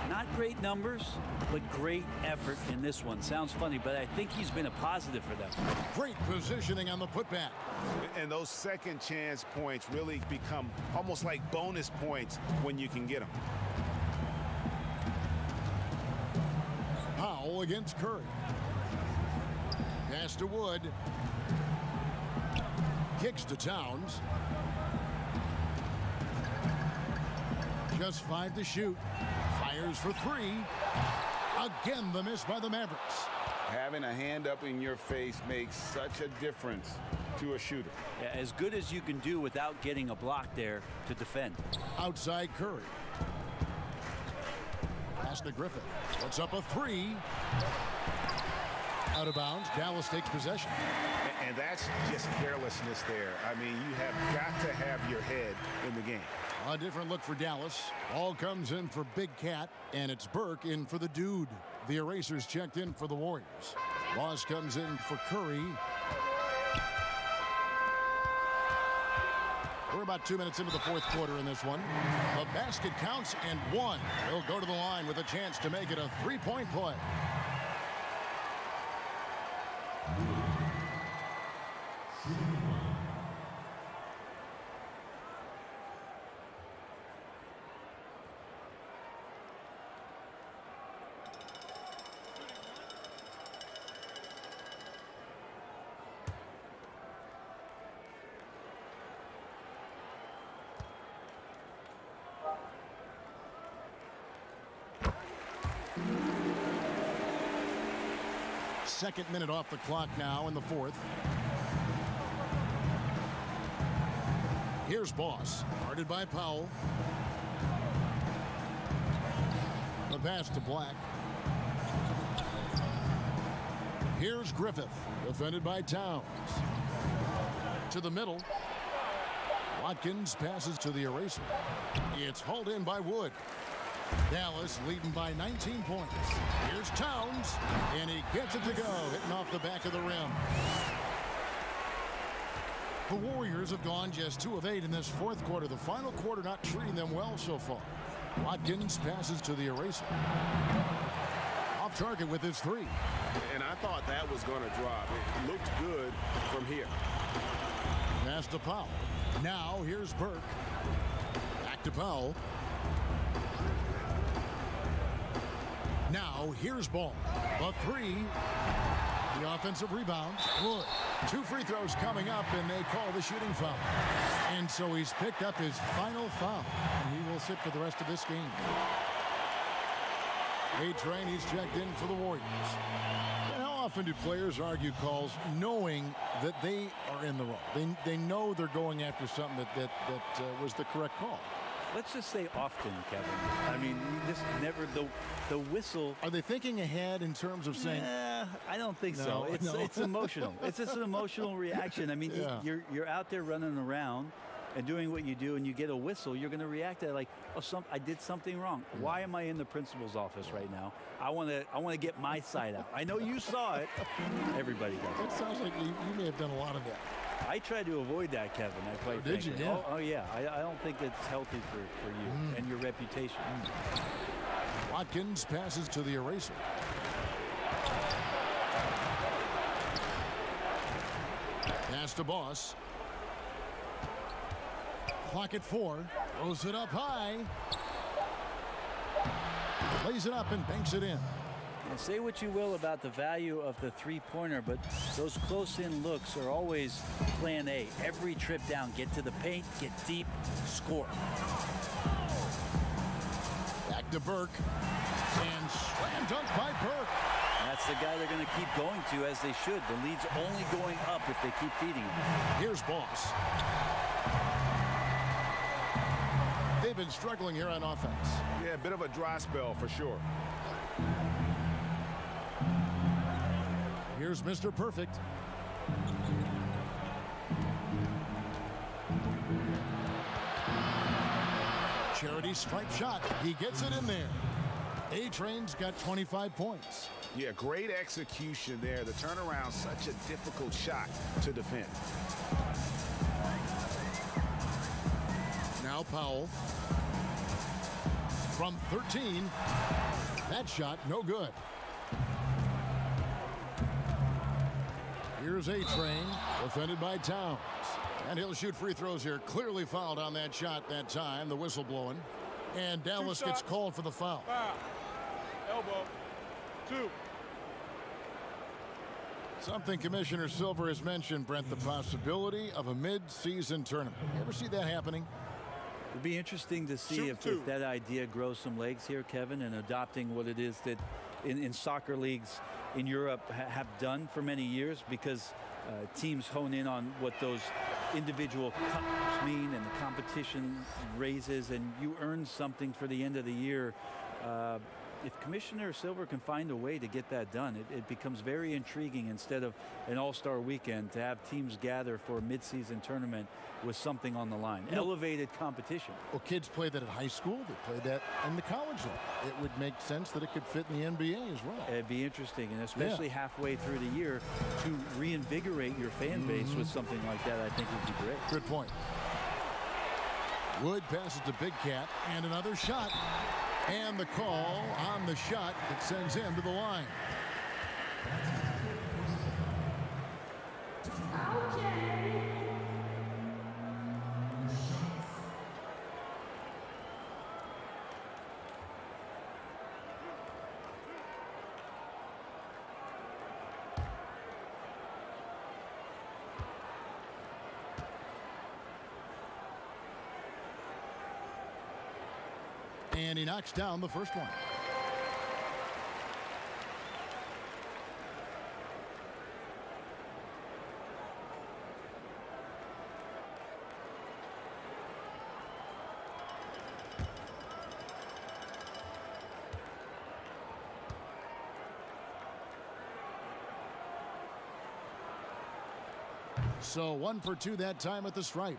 Not great numbers, but great effort in this one. Sounds funny, but I think he's been a positive for them. Great positioning on the putback. And those second chance points really become almost like bonus points when you can get them. Powell against Curry. Pass to Wood. Kicks to Towns. Just 5 to shoot. Fires for 3. Again, the miss by the Mavericks. Having a hand up in your face makes such a difference to a shooter. Yeah, as good as you can do without getting a block there to defend. Outside Curry. Pass to Griffith. Puts up a 3. Out of bounds. Dallas takes possession. And that's just carelessness there. I mean, you have got to have your head in the game. A different look for Dallas. Ball comes in for Big Cat, and it's Burke in for the Dude. The Erasers checked in for the Warriors. Boss comes in for Curry. We're about 2 minutes into the fourth quarter in this one. The basket counts and 1. He'll go to the line with a chance to make it a 3-point play. Second minute off the clock now in the fourth. Here's Boss, guarded by Powell. The pass to Black. Here's Griffith, defended by Towns. To the middle. Watkins passes to the Eraser. It's hauled in by Wood. Dallas leading by 19 points. Here's Towns, and he gets it to go, hitting off the back of the rim. The Warriors have gone just 2 of 8 in this fourth quarter. The final quarter not treating them well so far. Watkins passes to the Eraser. Off target with his 3. And I thought that was going to drop. It looked good from here. Pass to Powell. Now here's Burke. Back to Powell. Now here's Ball. The 3. The offensive rebound. Wood. 2 free throws coming up, and they call the shooting foul. And so he's picked up his final foul. And he will sit for the rest of this game. A-Train, he's checked in for the Warriors. And how often do players argue calls knowing that they are in the wrong? They know they're going after something that was the correct call. Let's just say often, Kevin. I mean, you just never, the whistle. Are they thinking ahead in terms of saying? I don't think No, so. no. It's emotional. It's just an emotional reaction. I mean, Yeah. you're out there running around and doing what you do, and you get a whistle, you're going to react to it like, oh, I did something wrong. Why am I in the principal's office right now? I want to get my side out. I know you saw it. Everybody does. It sounds like you may have done a lot of that. I tried to avoid that, Kevin. I quite did you? frankly. Yeah. Oh yeah. I don't think it's healthy for you and your reputation. Watkins passes to the Eraser. Pass to Boss. Clock at 4. Throws it up high. Lays it up and banks it in. And say what you will about the value of the three-pointer, but those close-in looks are always plan A. Every trip down, get to the paint, get deep, score. Back to Burke. And slam dunk by Burke. That's the guy they're going to keep going to, as they should. The lead's only going up if they keep feeding him. Here's Boss. They've been struggling here on offense. Yeah, a bit of a dry spell for sure. Here's Mr. Perfect. Charity stripe shot. He gets it in there. A-Train's got 25 points. Yeah, great execution there. The turnaround, such a difficult shot to defend. Now Powell. From from 13. That shot no good. Here's A-Train, defended by Towns. And he'll shoot free throws here. Clearly fouled on that shot that time. The whistle blowing. And Dallas gets called for the foul. Foul. Elbow. 2. Something Commissioner Silver has mentioned, Brent, the possibility of a mid-season tournament. You ever see that happening? It'd be interesting to see if that idea grows some legs here, Kevin, and adopting what it is that in soccer leagues in Europe have done for many years, because teams hone in on what those individual cups mean and the competition raises, and you earn something for the end of the year. If Commissioner Silver can find a way to get that done, it becomes very intriguing instead of an all-star weekend to have teams gather for a mid-season tournament with something on the line. Elevated competition. Well, kids play that at high school. They play that in the college level. It would make sense that it could fit in the NBA as well. It'd be interesting, and especially halfway through the year, to reinvigorate your fan base with something like that, I think would be great. Good point. Wood passes to Big Cat, and another shot. And the call on the shot that sends him to the line. And he knocks down the first one. So 1 for 2 that time at the stripe.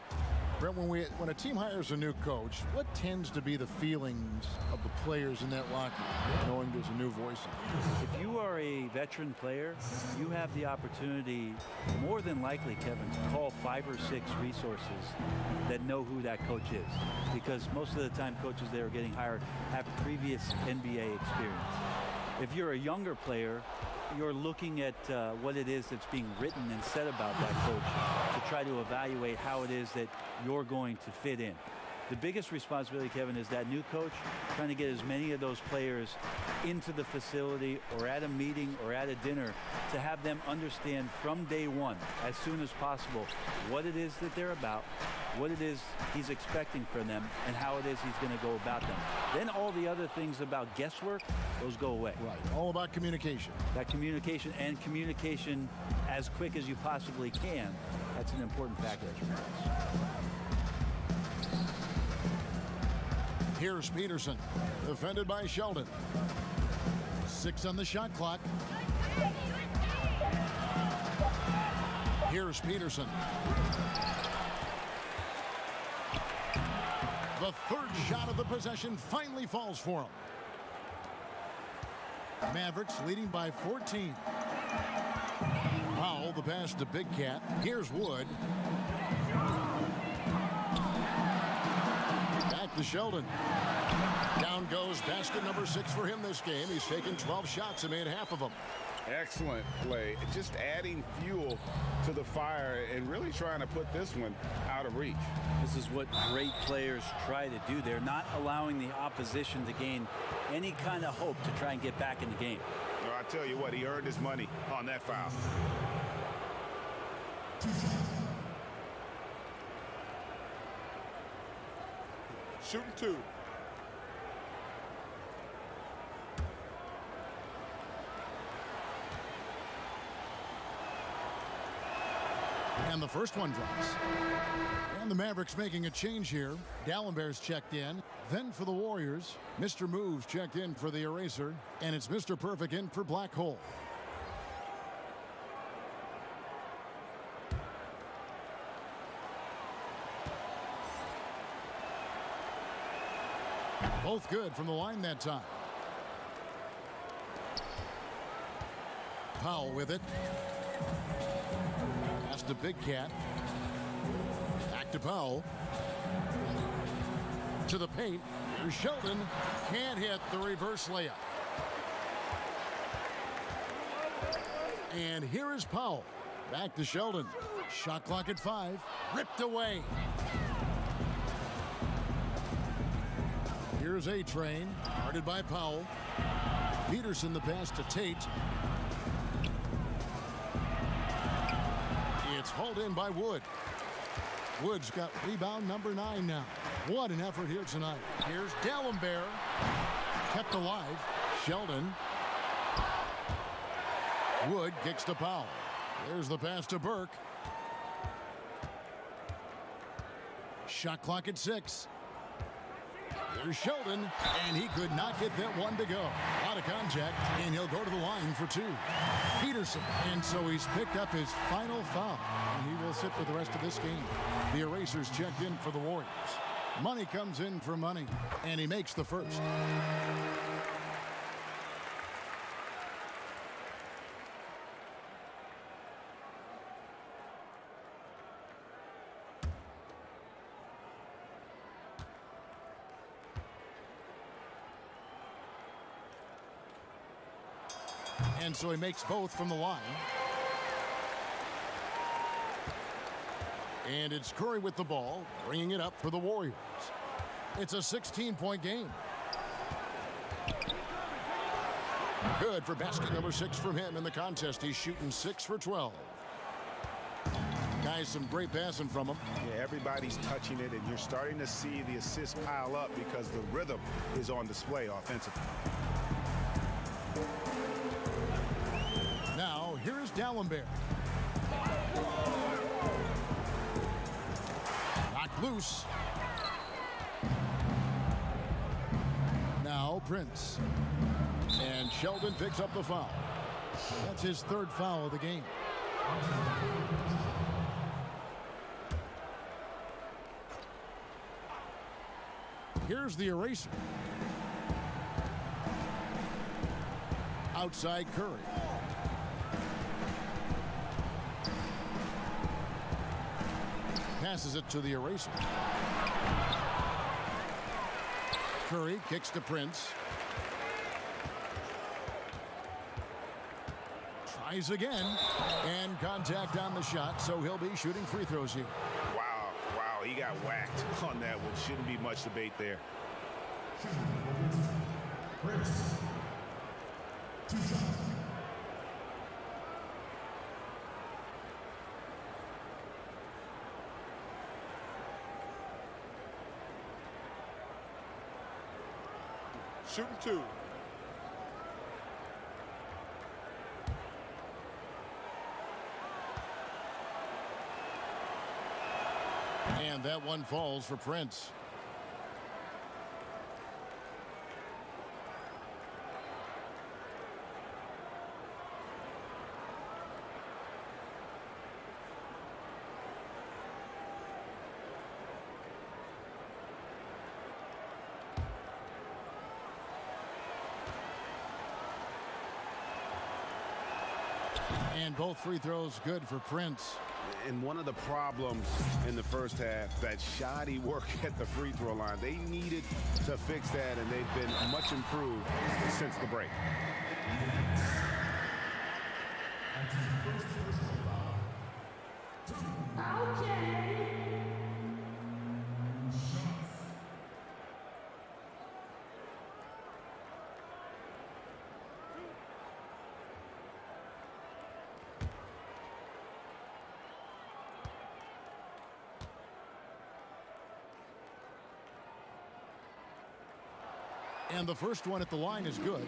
Brent, when a team hires a new coach, what tends to be the feelings of the players in that locker room, knowing there's a new voice in it? If you are a veteran player, you have the opportunity, more than likely, Kevin, to call 5 or 6 resources that know who that coach is. Because most of the time, coaches that are getting hired have previous NBA experience. If you're a younger player, you're looking at what it is that's being written and said about that coach to try to evaluate how it is that you're going to fit in. The biggest responsibility, Kevin, is that new coach trying to get as many of those players into the facility or at a meeting or at a dinner to have them understand from day one, as soon as possible, what it is that they're about, what it is he's expecting from them, and how it is he's going to go about them. Then all the other things about guesswork, those go away. Right, all about communication. That communication, and communication as quick as you possibly can, that's an important factor. Here's Peterson, defended by Sheldon. 6 on the shot clock. Here's Peterson. The third shot of the possession finally falls for him. Mavericks leading by 14. Powell, the pass to Big Cat. Here's Wood. Back to Sheldon. Down goes basket number 6 for him this game. He's taken 12 shots and made half of them. Excellent play. Just adding fuel to the fire and really trying to put this one out of reach. This is what great players try to do. They're not allowing the opposition to gain any kind of hope to try and get back in the game. Well, I tell you what, he earned his money on that foul. Shooting 2. And the first one drops. And the Mavericks making a change here. Dallenberg's checked in. Then for the Warriors, Mr. Moves checked in for the Eraser. And it's Mr. Perfect in for Black Hole. Both good from the line that time. Powell with it. Pass to Big Cat. Back to Powell. To the paint. Sheldon can't hit the reverse layup. And here is Powell. Back to Sheldon. Shot clock at 5. Ripped away. Here's A-Train. Guarded by Powell. Peterson the pass to Tate. It's hauled in by Wood. Wood's got rebound number 9 now. What an effort here tonight. Here's D'Alembert. Kept alive. Sheldon. Wood kicks to Powell. There's the pass to Burke. Shot clock at 6. There's Sheldon, and he could not get that one to go. A lot of contact, and he'll go to the line for 2. Peterson, and so he's picked up his final foul, and he will sit for the rest of this game. The erasers checked in for the Warriors. Money comes in for money, and he makes the first. And so he makes both from the line. And it's Curry with the ball, bringing it up for the Warriors. It's a 16-point game. Good for basket number 6 from him in the contest. He's shooting 6 for 12. Guys, some great passing from him. Yeah, everybody's touching it, and you're starting to see the assists pile up because the rhythm is on display offensively. Now, here's D'Alembert. Knocked loose. Now, Prince. And Sheldon picks up the foul. That's his 3rd foul of the game. Here's the eraser. Outside Curry. Passes it to the eraser. Curry kicks to Prince. Tries again. And contact on the shot, so he'll be shooting free throws here. Wow, he got whacked on that one. Shouldn't be much debate there. Prince. 2 shots. Shooting 2. And that one falls for Prince. And both free throws good for Prince. And one of the problems in the first half, that shoddy work at the free throw line. They needed to fix that, and they've been much improved since the break. And the first one at the line is good.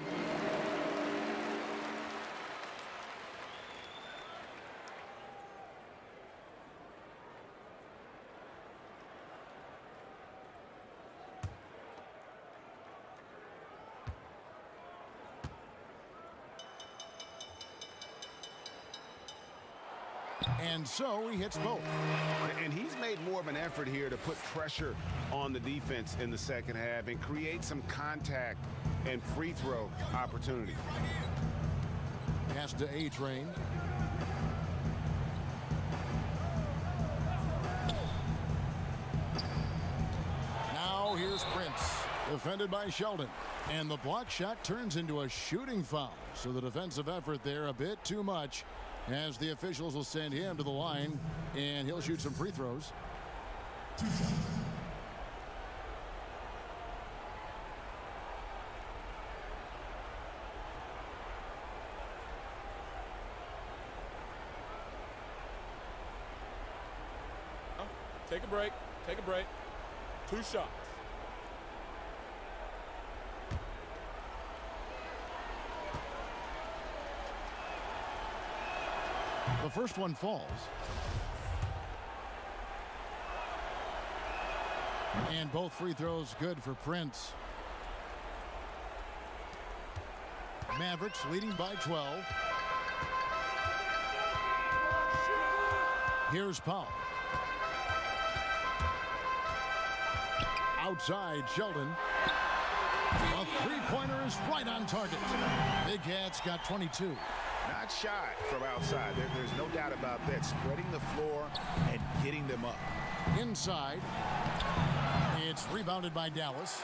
And so he hits both. And he's made more of an effort here to put pressure on the defense in the second half and create some contact and free throw opportunity. Pass to A-Train. Now here's Prince. Defended by Sheldon. And the block shot turns into a shooting foul. So the defensive effort there a bit too much, as the officials will send him to the line, and he'll shoot some free throws. 2 shots. Take a break. Take a break. 2 shots. The first one falls. And both free throws good for Prince. Mavericks leading by 12. Here's Powell. Outside, Sheldon. A three-pointer is right on target. Big Cat's got 22. Not shy from outside. There's no doubt about that. Spreading the floor and getting them up. Inside. It's rebounded by Dallas.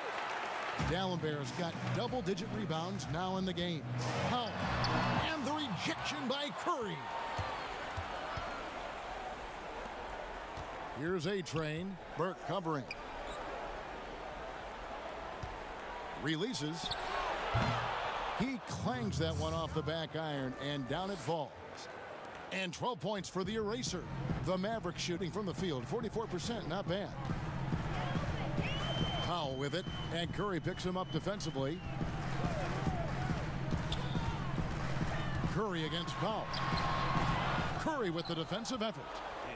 Dallenberg's got double-digit rebounds now in the game. Powell. And the rejection by Curry. Here's A-Train. Burke covering. Releases. He clangs that one off the back iron, and down it falls. And 12 points for the eraser. The Mavericks shooting from the field, 44%, not bad. Powell with it, and Curry picks him up defensively. Curry against Powell. Curry with the defensive effort.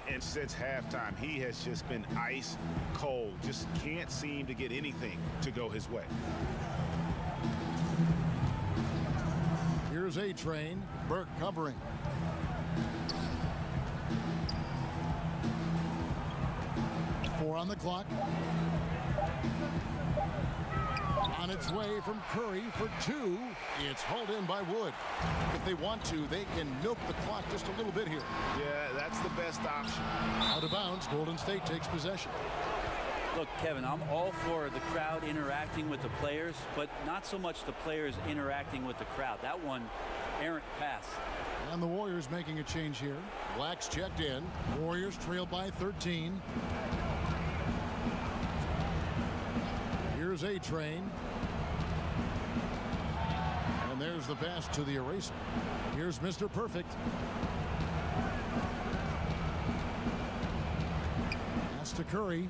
And since halftime, he has just been ice cold. Just can't seem to get anything to go his way. Here's A-Train. Burke covering. Four on the clock. On its way from Curry for 2. It's hauled in by Wood. If they want to, they can milk the clock just a little bit here. Yeah, that's the best option. Out of bounds, Golden State takes possession. Look, Kevin, I'm all for the crowd interacting with the players, but not so much the players interacting with the crowd. That one, errant pass. And the Warriors making a change here. Black's checked in. Warriors trail by 13. Here's A-Train. And there's the pass to the eraser. Here's Mr. Perfect. Pass to Curry.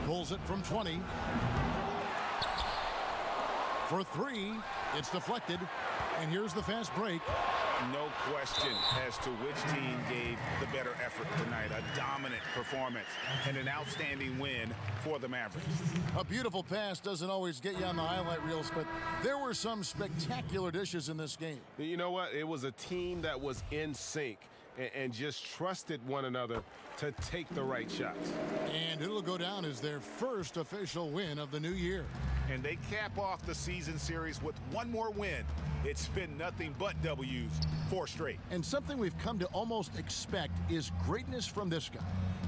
Pulls it from 20. For 3. It's deflected. And here's the fast break. No question as to which team gave the better effort tonight. A dominant performance and an outstanding win for the Mavericks. A beautiful pass doesn't always get you on the highlight reels, but there were some spectacular dishes in this game. You know what? It was a team that was in sync and just trusted one another to take the right shots. And it'll go down as their first official win of the new year. And they cap off the season series with one more win. It's been nothing but W's, 4 straight. And something we've come to almost expect is greatness from this guy.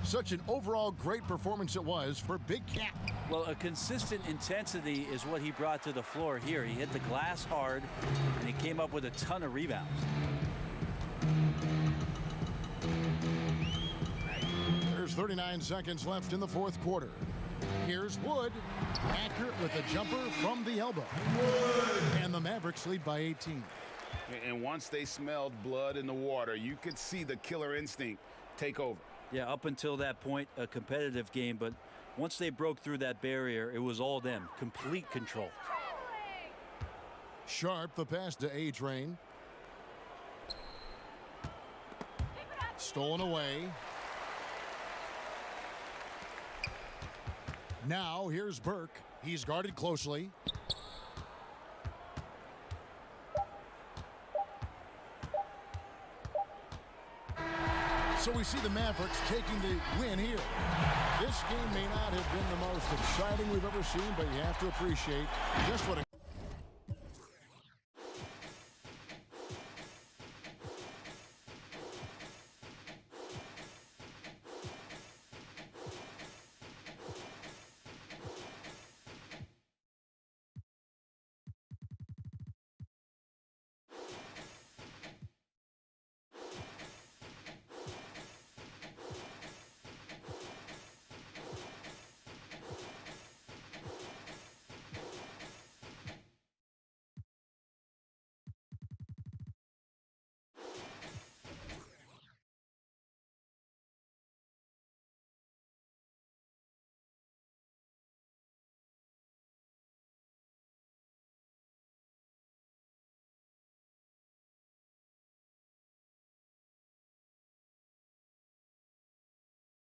Such an overall great performance it was for Big Cat. Well, a consistent intensity is what he brought to the floor here. He hit the glass hard, and he came up with a ton of rebounds. There's 39 seconds left in the fourth quarter. Here's Wood, accurate with a jumper from the elbow. And the Mavericks lead by 18. And once they smelled blood in the water, you could see the killer instinct take over. Yeah, up until that point, a competitive game, but once they broke through that barrier, it was all them. Complete control. Sharp, the pass to A-Train. Stolen away. Now here's Burke. He's guarded closely. So we see the Mavericks taking the win here. This game may not have been the most exciting we've ever seen, but you have to appreciate just what a